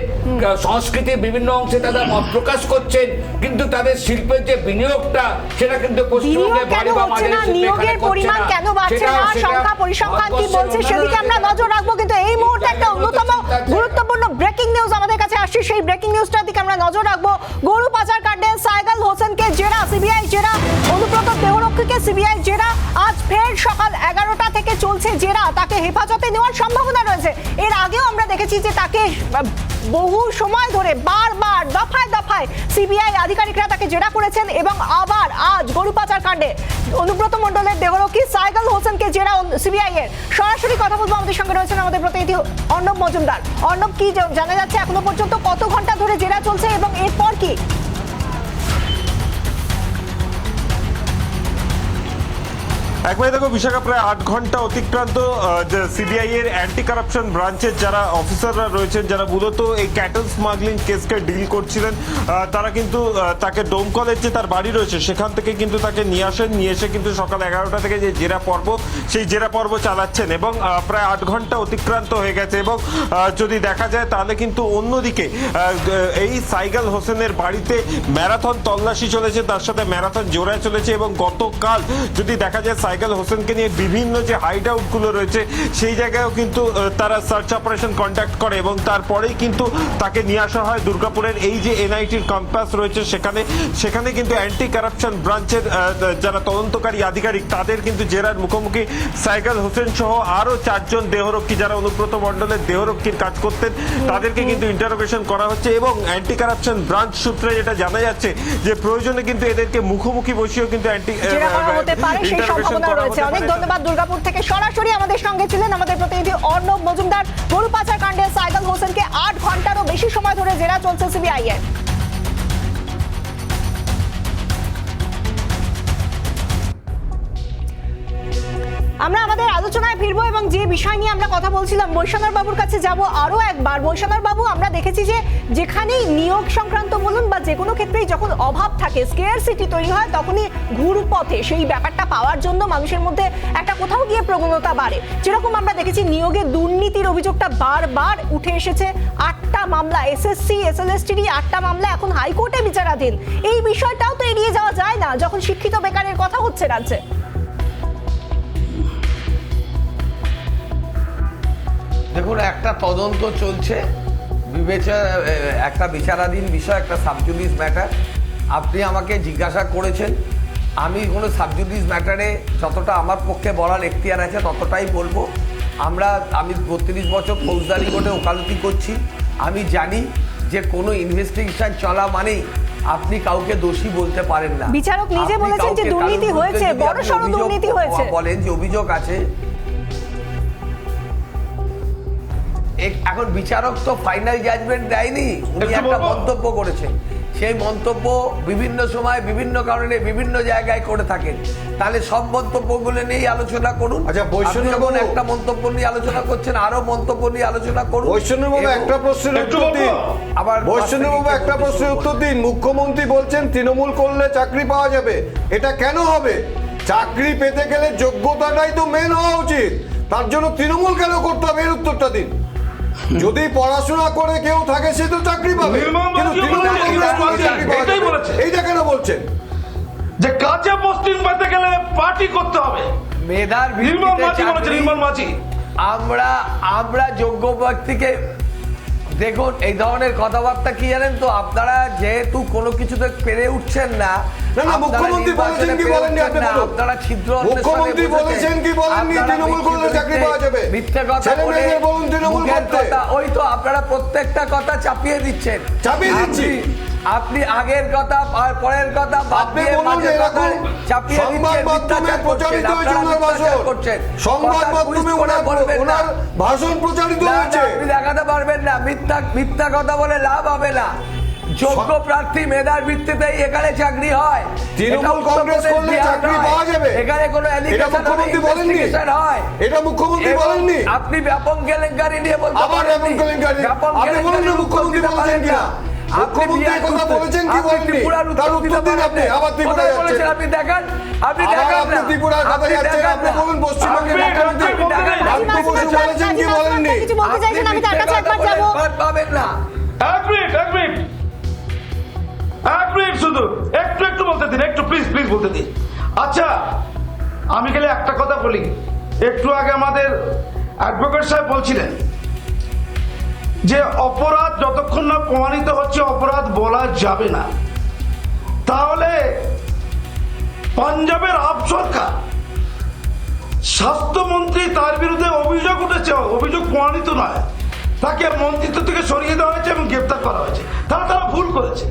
S10: সংস্কৃতির বিভিন্ন অংশে তারা মত প্রকাশ করছেন, কিন্তু তাদের শিল্পের যে বিনিয়োগটা সেটা কিন্তু পশ্চিমবঙ্গে
S2: কেন হচ্ছে না, নিয়োগের পরিমাণ কেন বাড়ছে না, সংখ্যা পরিসংখ্যান কি বলছে সেদিকে আমরা নজর রাখবো। কিন্তু এই মুহূর্তে একটা অন্যতম গুরুত্বপূর্ণ ব্রেকিং নিউজ আমাদের কাছে আসছে, সেই ব্রেকিং নিউজটার দিকে আমরা নজর রাখবো। গরু পাচার কাণ্ডে সাইগাল হোসেনকে জেরা, সিবিআই জেরা, অনুব্রত দেহরক্ষীকে সিবিআই জেরা। আজ ফের সকাল 11টা থেকে চলছে জেরা, তাকে হেফাজতে নেওয়ার সম্ভাবনা রয়েছে। এর আগেও আমরা দেখেছি যে তাকে বহু সময় ধরে বারবার দফায় দফায় সিবিআই আধিকারিকরা তাকে জেরা করেছেন এবং আবার আজ গরু পাচার কাণ্ডে অনুব্রত মণ্ডলের দেহরক্ষী সাইগাল হোসেনকে জেরা সিবিআই এর। সরাসরি কথা বলবো, আমাদের সঙ্গে রয়েছেন আমাদের প্রতিনিধি অর্ণব মজুমদার। অর্ণব, কি জানা যাচ্ছে এখনো পর্যন্ত কত ঘন্টা ধরে জেরা চলছে এবং এরপর কি?
S12: একবারে দেখো বিশাখা, প্রায় 8 ঘন্টা অতিক্রান্ত। সিবিআই এর অ্যান্টি কারাপশন ব্রাঞ্চের যারা অফিসাররা রয়েছেন, যারা মূলত এই ক্যাটল স্মাগলিং কেসকে ডিল করছিলেন, তারা কিন্তু তাকে ডোমকলের যে তার বাড়ি রয়েছে সেখান থেকে কিন্তু তাকে নিয়ে আসেন। নিয়ে এসে কিন্তু সকাল 11টা থেকে যে জেরা পর্ব, সেই জেরা পর্ব চালাচ্ছেন এবং প্রায় 8 ঘন্টা অতিক্রান্ত হয়ে গেছে। এবং যদি দেখা যায় তাহলে কিন্তু অন্যদিকে এই সাইগাল হোসেনের বাড়িতে ম্যারাথন তল্লাশি চলেছে, তার সাথে ম্যারাথন জোড়ায় চলেছে। এবং গতকাল যদি দেখা যায় সাইগাল হোসেনকে নিয়ে বিভিন্ন যে হাইড আউটগুলো রয়েছে সেই জায়গায়ও কিন্তু তারা সার্চ অপারেশন কন্ডাক্ট করে এবং তারপরেই কিন্তু তাকে নিয়ে আসা হয় দুর্গাপুরের এই যে এনআইটির ক্যাম্পাস রয়েছে সেখানে কিন্তু অ্যান্টি কারাপশন ব্রাঞ্চের যারা তদন্তকারী আধিকারিক তাদের কিন্তু জেরার মুখোমুখি সাইগাল হোসেন সহ আরও 4 জন দেহরক্ষী যারা অনুব্রত মণ্ডলের দেহরক্ষীর কাজ করতেন, তাদেরকে কিন্তু ইন্টারোগেশন করা হচ্ছে। এবং অ্যান্টি কারাপশন ব্রাঞ্চ সূত্রে যেটা জানা যাচ্ছে যে প্রয়োজনে কিন্তু এদেরকে মুখোমুখি বসিয়েও কিন্তু ইন্টারোগেশন
S2: রয়েছে। অনেক ধন্যবাদ। দুর্গাপুর থেকে সরাসরি আমাদের সঙ্গে ছিলেন আমাদের প্রতিনিধি অর্ণব মজুমদার। গরু পাচার কাণ্ডে সাইগাল হোসেনকে 8 ঘন্টারও বেশি সময় ধরে জেরা চলছে সিবিআই এর। আমরা আমাদের আলোচনায় ফিরবো এবং যে বিষয় নিয়ে আমরা কথা বলছিলাম, বৈশ্বনাথ বাবুর কাছে যাব আরো একবার। বৈশ্বনাথ বাবু, আমরা দেখেছি যে যেখানেই নিয়োগ সংক্রান্ত বলুন বা যে কোনো ক্ষেত্রেই যখন অভাব থাকে, স্কেয়ারসিটি তৈরি হয়, তখনই ঘুরপথে সেই ব্যাপারটা পাওয়ার জন্য মানুষের মধ্যে একটা কোথাও গিয়ে প্রবণতা বাড়ে। যেরকম আমরা দেখেছি নিয়োগে দুর্নীতির অভিযোগটা বারবার উঠে এসেছে। 8টা মামলা, এসএসসি এসএলএসটির 8টা মামলা এখন হাইকোর্টে বিচারাধীন। এই বিষয়টাও তো এড়িয়ে যাওয়া যায় না যখন শিক্ষিত বেকারের কথা হচ্ছে রাজ্যে।
S8: দেখুন, একটা তদন্ত চলছে, একটা বিচারাধীন বিষয়, একটা সাবজুডিস ম্যাটার। আপনি আমাকে জিজ্ঞাসা করেছেন, আমি কোনো সাবজুডিস ম্যাটারে যতটা আমার পক্ষে বলার এখতিয়ার আছে ততটাই বলবো। আমি 32 বছর ফৌজদারি কোর্টে ওকালতি করছি। আমি জানি যে কোনো ইনভেস্টিগেশন চলা মানেই আপনি কাউকে দোষী বলতে পারেন না।
S2: বিচারক নিজে বলেছেন যে দুর্নীতি হয়েছে, বড়সড় দুর্নীতি হয়েছে।
S8: বলেন যে অভিযোগ আছে, এখন বিচারক তো ফাইনাল জাজমেন্ট দেয়নি, উনি একটা মন্তব্য করেছেন। সেই মন্তব্য বিভিন্ন সময় বিভিন্ন কারণে বিভিন্ন জায়গায় করে থাকেন, তাহলে সব মন্তব্যগুলো নিয়ে আলোচনা করুন।
S9: আচ্ছা, বৈষ্ণব
S8: আপনি যখন
S9: বাবু-
S8: একটা মন্তব্য নিয়ে আলোচনা করছেন, আরো মন্তব্য নিয়ে আলোচনা করুন।
S9: বৈষ্ণববাবু একটা প্রশ্নের উত্তর দিন।
S8: আবার
S9: বৈষ্ণববাবু একটা প্রশ্নের উত্তর দিন। মুখ্যমন্ত্রী বলছেন তৃণমূল করলে চাকরি পাওয়া যাবে, এটা কেন হবে? চাকরি পেতে গেলে যোগ্যতাটাই তো মেন হওয়া উচিত, তার জন্য তৃণমূল কেন করতে হবে? এর উত্তরটা দিন। যদি পড়াশোনা করে কেউ থাকে সে তো চাকরি পাবে, কিন্তু তৃণমূল কংগ্রেস করলে চাকরি পাওয়া যাবে, এইটা কেন বলছেন?
S11: যে কাজে পোস্টিং পেতে গেলে পার্টি করতে হবে।
S8: মেধার
S11: নির্মল
S8: ভিত্তিতে
S11: মাঝি বলেছে,
S8: চাকরি-
S11: নির্মল মাঝি।
S8: আমরা যোগ্য ব্যক্তিকে দেখুন, এই ধরনের কথাবার্তা কি জানেন তো, আপনারা যেহেতু কোনো কিছুতে পেরে উঠছেন না,
S9: না, মুখ্যমন্ত্রী বলেছেন কি বলেননি আপনি বলুন।
S8: আপনারা ছিদ্র
S9: মুখ্যমন্ত্রী বলেছেন কি বলেননি তৃণমূল করলে চাকরি পাওয়া যাবে?
S8: মিথ্যে কথা
S9: ছেলে
S8: বলে
S9: মেয়েদের বলুন তৃণমূল
S8: মুখের
S9: করতে।
S8: কথা, ওই তো আপনারা প্রত্যেকটা কথা চাপিয়ে দিচ্ছেন।
S9: চাপিয়ে দিচ্ছি?
S8: আপনি আগের কথা আর পরের কথা বাদ
S9: আপনি
S8: দিয়ে
S9: বলুন
S8: মাঝের কথা
S9: এরকম
S8: চাপিয়ে
S9: সংবাদ
S8: দিচ্ছেন,
S9: মাধ্যমে
S8: মিথ্যাচার
S9: প্রচারিত
S8: করছেন,
S9: হয়েছে
S8: আপনারা
S9: ওনার ভাষণ।
S8: মিথ্যাচার করছেন।
S9: সংবাদ
S8: কথা
S9: মাধ্যমে
S8: twist করে বলবেন না।
S9: ওনার ভাষণ প্রচারিত
S8: না, না,
S9: হয়েছে।
S8: আপনি দেখাতে পারবেন না, মিথ্যা কথা বলে লাভ হবে না। যোগ্য প্রার্থী মেধার ভিত্তিতেই এখানে চাকরি হয়।
S9: তৃণমূল
S8: এটা
S9: কংগ্রেস
S8: উত্তরপ্রদেশ,
S9: করলে
S8: বিহার
S9: চাকরি
S8: নয়।
S9: পাওয়া যাবে,
S8: এখানে কোনো
S9: এটা
S8: allegation
S9: মুখ্যমন্ত্রী
S8: হবে,
S9: বলেননি।
S8: investigation হয়।
S9: এটা মুখ্যমন্ত্রী
S8: এবং
S9: বলেননি।
S8: আপনি ব্যাপক কেলেঙ্কারি নিয়ে বলতে
S9: আবার ব্যাপক
S8: পারেননি।
S9: কেলেঙ্কারি।
S8: ব্যাপক
S9: আপনি বলুন না
S8: কেলেঙ্কারির
S9: মুখ্যমন্ত্রী
S8: উত্তর দিতে
S9: বলেছেন
S8: পারেন
S9: কিনা।
S8: না।
S9: মুখ্যমন্ত্রী
S8: আপনি
S9: কথা বলেছেন কি
S8: আপনি
S9: বলেননি,
S8: ত্রিপুরার
S9: তার উত্তর
S8: দিতে
S9: দিন
S8: পারেন
S9: আপনি।
S8: না।
S9: আবার ত্রিপুরা
S8: কোথায়
S9: যাচ্ছেন।
S8: বলেছেন আপনি দেখান, আপনি
S9: আবার
S8: দেখান
S9: আপনি
S8: না।
S9: ত্রিপুরার কথা
S8: আপনি
S9: যাচ্ছেন,
S8: দেখান
S9: আপনি
S8: না।
S9: বলুন পশ্চিমবঙ্গের
S8: আপনি দেখান না,
S9: মুখ্যমন্ত্রী
S8: আপনি দেখান না।
S9: রাজ্য বসু বলেছেন কি বলেননি।
S2: কিছু বলতে চাইছেন, আমি তার কাছে একবার যাবো।
S8: পাবেন না।
S11: এক মিনিট শুধু একটু বলতে দিন, একটু প্লিজ বলতে দিন। আচ্ছা, আমি গেলে একটা কথা বলি। একটু আগে আমাদের অ্যাডভোকেট সাহেব বলছিলেন যে অপরাধ যতক্ষণ না প্রমাণিত হচ্ছে অপরাধ বলা যাবে না। তাহলে পাঞ্জাবের আপ সরকার স্বাস্থ্যমন্ত্রী, তার বিরুদ্ধে অভিযোগ উঠেছে, অভিযোগ প্রমাণিত নয়, তাকে মন্ত্রিত্ব থেকে সরিয়ে দেওয়া হয়েছে এবং গ্রেপ্তার করা হয়েছে। তারা ভুল করেছে,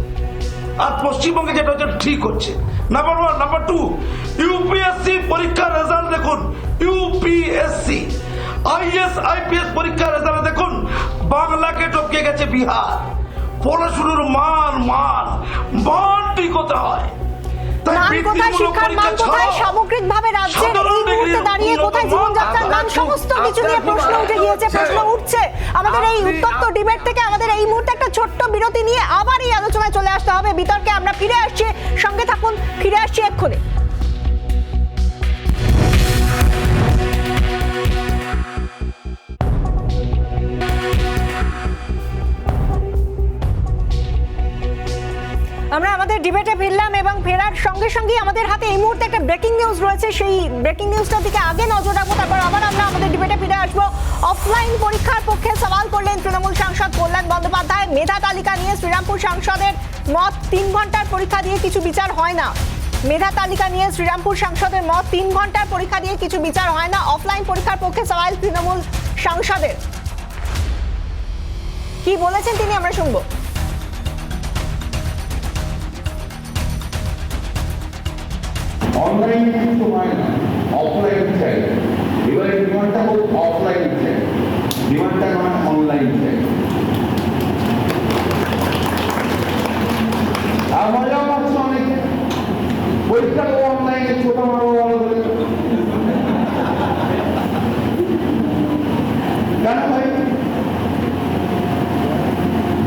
S11: আর পশ্চিমবঙ্গে যেটা হচ্ছে ঠিক হচ্ছে। নাম্বার 1। নাম্বার 2, ইউপিএসসি পরীক্ষার রেজাল্ট দেখুন। ইউপিএসসি আইএস আইপিএস পরীক্ষার রেজাল্ট দেখুন, বাংলাকে টপকে গেছে বিহার। পড়াশুনোর মান ঠিক হতে হয়। তাই
S2: মান কোথায়,
S11: বৃত্তিমূলক
S2: শিক্ষার মান
S11: পরীক্ষা
S2: কোথায়,
S11: ছাড়াও
S2: সামগ্রিকভাবে রাজ্যের এই
S11: সাধারণ
S2: মুহূর্তে
S11: ডিগ্রির
S2: দাঁড়িয়ে কোথায়
S11: উন্নত মান,
S2: জীবনযাত্রার মান, সমস্ত কিছু নিয়ে প্রশ্ন উঠে গিয়েছে, প্রশ্ন উঠছে। আমাদের এই উত্তপ্ত ডিবেট থেকে আমাদের এই মুহূর্তে একটা ছোট্ট বিরতি নিয়ে আবার এই আলোচনায় চলে আসতে হবে। বিতর্কে আমরা ফিরে আসছি, সঙ্গে থাকুন, ফিরে আসছি এক্ষুনি। আমরা আমাদের ডিবেটে ফিরলাম এবং ফেরার সঙ্গে সঙ্গে আমাদের হাতে এই মুহূর্তে একটা ব্রেকিং নিউজ রয়েছে। সেই ব্রেকিং নিউজটার দিকে আগে নজর রাখবো, তারপর আবার আমরা আমাদের ডিবেটে ফিরে আসবো। অফলাইন পরীক্ষার পক্ষে সওয়াল করলেন তৃণমূল সাংসদ কল্যাণ বন্দ্যোপাধ্যায়। মেধা তালিকা নিয়ে শ্রীরামপুর সাংসদের মত, 3 ঘন্টার পরীক্ষা দিয়ে কিছু বিচার হয় না। মেধা তালিকা নিয়ে শ্রীরামপুর সাংসদের মত, 3 ঘন্টার পরীক্ষা দিয়ে কিছু বিচার হয় না। অফলাইন পরীক্ষার পক্ষে সওয়াল তৃণমূল সাংসদের। কি বলেছেন তিনি আমরা শুনবো।
S13: অনলাইন কিন্তু হয় না, অফলাইন চাই। এবারে ডিমান্ডটা হোক অফলাইন চাই, ডিমান্ডটা নয় অনলাইন চাই। আর মজাও পাচ্ছে অনেকে, পরীক্ষা তো অনলাইনে ছোট বড় বড় বলে। কেন ভাই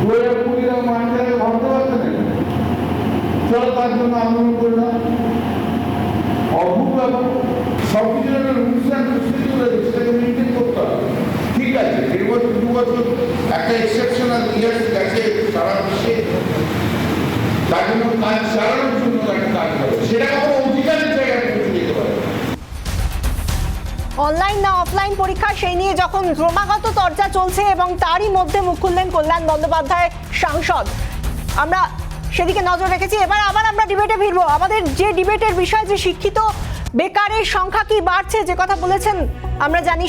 S13: 2020 মানতে ভাবতে পারছে না, চলো তার জন্য আন্দোলন করলাম। অদ্ভুত ব্যাপার, সব কিছু একটা রুলস অ্যান্ড প্রসিডিউর আছে, সেটাকে মেনটেন করতে হবে। ঠিক আছে, 1.5 বছর 2 বছর একটা এক্সেপশনাল ইয়ার্স গেছে সারা বিশ্বে, তার জন্য কাজ চালানোর জন্য একটা কাজ হবে, সেটা কখনো অধিকারের জায়গায় পৌঁছে যেতে পারে।
S2: অনলাইন না অফলাইন পরীক্ষা, সেই নিয়ে যখন ক্রমাগত চর্চা চলছে এবং তারই মধ্যে মুখ খুললেন কল্যাণ বন্দ্যোপাধ্যায় সাংসদ। আমরা সেদিকে নজর রেখেছি। এবার আবার আমরা ডিবেটে ফিরবো। আমাদের যে ডিবেটের বিষয়, যে শিক্ষিত বেকারের সংখ্যা কি বাড়ছে, যে কথা বলেছেন আমরা জানি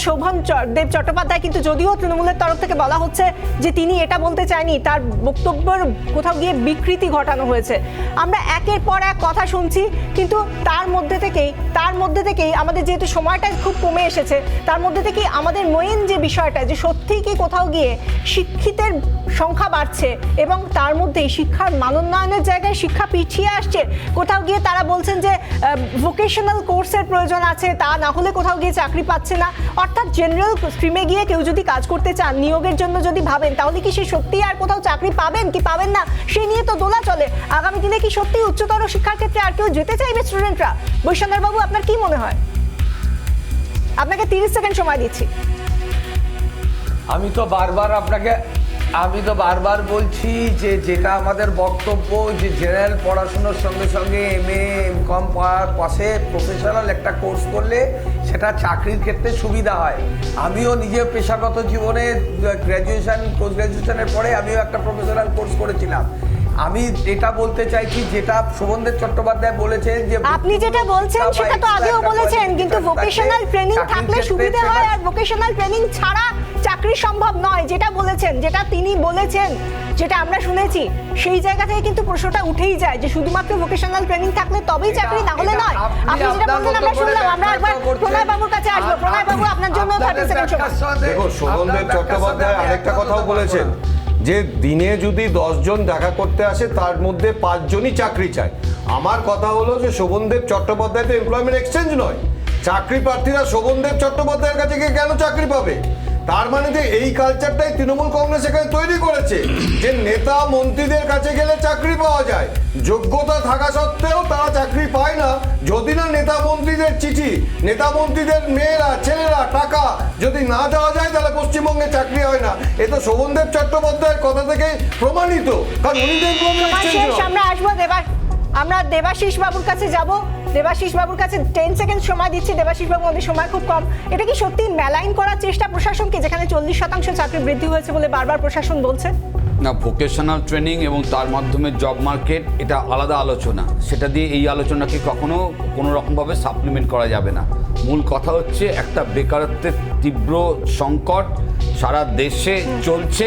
S2: দেব চট্টোপাধ্যায় কিন্তু যদিও তৃণমূলের তরফ থেকে বলা হচ্ছে যে তিনি এটা বলতে চায়নি, তার বক্তব্যের কোথাও গিয়ে বিকৃতি ঘটানো হয়েছে। আমরা একের পর এক কথা শুনছি, কিন্তু তার মধ্যে থেকেই আমাদের যেহেতু সময়টা খুব কমে এসেছে, তার মধ্যে থেকেই আমাদের মেইন যে বিষয়টা, যে সত্যিই কি কোথাও গিয়ে শিক্ষিতের সংখ্যা বাড়ছে এবং তার মধ্যেই শিক্ষার মানোন্নয়নের জায়গায় শিক্ষা পিছিয়ে আসছে। কোথাও গিয়ে তারা বলছেন যে ভোকেশনাল কোর্সের প্রয়োজন আছে, তা না হলে কোথাও গিয়ে চাকরি পাচ্ছে না। অর্থাৎ জেনারেল স্ট্রিমে গিয়ে কেউ যদি কাজ করতে চান, নিয়োগের জন্য যদি ভাবেন, তাহলে কি সে সত্যিই আর কোথাও চাকরি পাবেন কি পাবেন না সেই নিয়ে তো দোলা চলে। আগামী দিনে কি সত্যি উচ্চতর শিক্ষার ক্ষেত্রে আর কেউ যেতে চাইবে স্টুডেন্টরা? বৈশ্বনাথ বাবু, আপনার কি মনে হয়? আপনাকে 30 সেকেন্ড সময় দিচ্ছি।
S8: আমি তো বারবার বলছি যে যেটা আমাদের বক্তব্য, যে জেনারেল পড়াশোনার সঙ্গে সঙ্গে MA MCom পাশে প্রফেশনাল একটা কোর্স করলে সেটা চাকরির ক্ষেত্রে সুবিধা হয়। আমিও নিজে পেশাগত জীবনে গ্র্যাজুয়েশন পোস্ট গ্র্যাজুয়েশনের পরে আমিও একটা প্রফেশনাল কোর্স করেছিলাম। আমি এটা বলতে চাইছি যেটা শোভনদেব চট্টোপাধ্যায় বলেছেন, যে
S2: আপনি যেটা বলছেন সেটা তো আগেও বলেছেন, কিন্তু ভোকেশনাল ট্রেনিং থাকলে সুবিধা হয় আর ভোকেশনাল ট্রেনিং ছাড়া চাকরি সম্ভব নয়, যেটা বলেছেন, যেটা তিনি বলেছেন, যেটা আমরা শুনেছি, সেই জায়গা থেকে কিন্তু প্রশ্নটা উঠেই যায় যে শুধুমাত্র ভোকেশনাল ট্রেনিং থাকলে তবেই চাকরি, না হলে নয়। আপনি যেটা বললেন আমরা শুনলাম। আমরা একবার প্রণয় বাবুর কাছে আসবো। প্রণয় বাবু, আপনার জন্য 30 সেকেন্ড সময়।
S9: দেখো, শোভনদেব চট্টোপাধ্যায় আরেকটা কথাও বলেছেন যে দিনে যদি 10 জন দেখা করতে আসে তার মধ্যে 5 জনই চাকরি চায়। আমার কথা হলো যে শোভনদেব চট্টোপাধ্যায় তো এমপ্লয়মেন্ট এক্সচেঞ্জ নয়। চাকরি প্রার্থীরা শোভনদেব চট্টোপাধ্যায়ের কাছে গিয়ে কেন চাকরি পাবে? তার মানে যে এই কালচারটাই তৃণমূল কংগ্রেস এখানে তৈরি করেছে, যে নেতা মন্ত্রীদের কাছে গেলে চাকরি পাওয়া যায়, যোগ্যতা থাকা সত্ত্বেও তারা চাকরি পায় না। যদি না নেতা মন্ত্রীদের চিঠি, নেতা মন্ত্রীদের মেয়েরা ছেলেরা টাকা যদি না দেওয়া যায়, তাহলে পশ্চিমবঙ্গে চাকরি হয় না। এ তো শোভনদেব চট্টোপাধ্যায়ের কথা থেকে প্রমাণিত, কারণ উনি
S2: আমরা দেবাশিস বাবুর কাছে যাব। দেবাশিস বাবুর কাছে 10 সেকেন্ড সময় দিচ্ছি। দেবাশিস বাবু, আমাদের সময় খুব কম। এটা কি সত্যি মেলাইন করার চেষ্টা প্রশাসনকে, যেখানে 40% চাকরি বৃদ্ধি হয়েছে বলে বারবার প্রশাসন বলছে?
S10: না, ভোকেশনাল ট্রেনিং এবং তার মাধ্যমে জব মার্কেট এটা আলাদা আলোচনা। সেটা দিয়ে এই আলোচনাকে কখনো কোনো রকমভাবে সাপ্লিমেন্ট করা যাবে না। মূল কথা হচ্ছে একটা বেকারত্বের তীব্র সংকট সারা দেশে চলছে।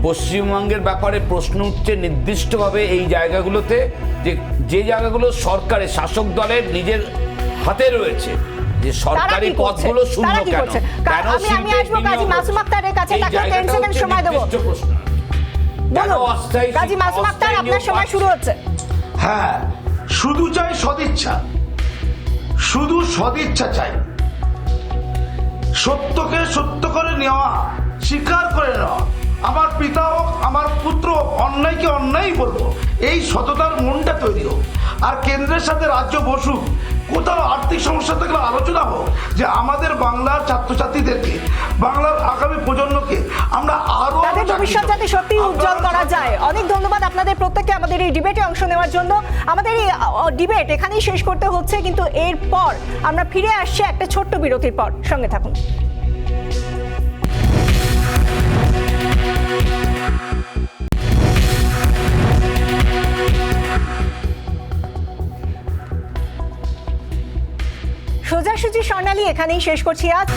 S10: পশ্চিমবঙ্গের ব্যাপারে প্রশ্ন উঠছে নির্দিষ্টভাবে এই জায়গাগুলোতে, যে জায়গাগুলো সরকারের শাসক দলের নিজের হাতে রয়েছে, যে সরকারি পদগুলো শূন্য কেন?
S2: আমি আসবো কাজী মাসুম আক্তারের কাছে, তাকে 10 সেকেন্ড সময় দেব। কাজী মাসুম আক্তার, আপনার সময় শুরু হচ্ছে।
S11: হ্যাঁ, শুধু চাই সদিচ্ছা, শুধু সদিচ্ছা চাই। সত্যকে সত্য করে নেওয়া, স্বীকার করে নেওয়া। আমার পিতা হোক, আমার পুত্র হোক, অন্যায়কে অন্যায় বলবো, এই সততার মনটা তৈরি হোক। আর কেন্দ্রের সাথে রাজ্য বসুক, কোথাও আর্থিক সমস্যা থাকলে আলোচনা হোক, যে আমাদের বাংলার ছাত্রছাত্রীদেরকে, বাংলার আগামী প্রজন্মকে আমরা আরো
S2: তাদের ভবিষ্যৎ যাতে সত্যি উজ্জ্বল করা যায়। অনেক ধন্যবাদ আপনাদের প্রত্যেককে আমাদের এই ডিবেটে অংশ নেওয়ার জন্য। আমাদের এই ডিবেট এখানেই শেষ করতে হচ্ছে, কিন্তু এরপর আমরা ফিরে আসছি একটা ছোট্ট বিরতির পর। সঙ্গে থাকুন। সোজাসুজি স্বর্ণালী এখানেই শেষ করছি আজ।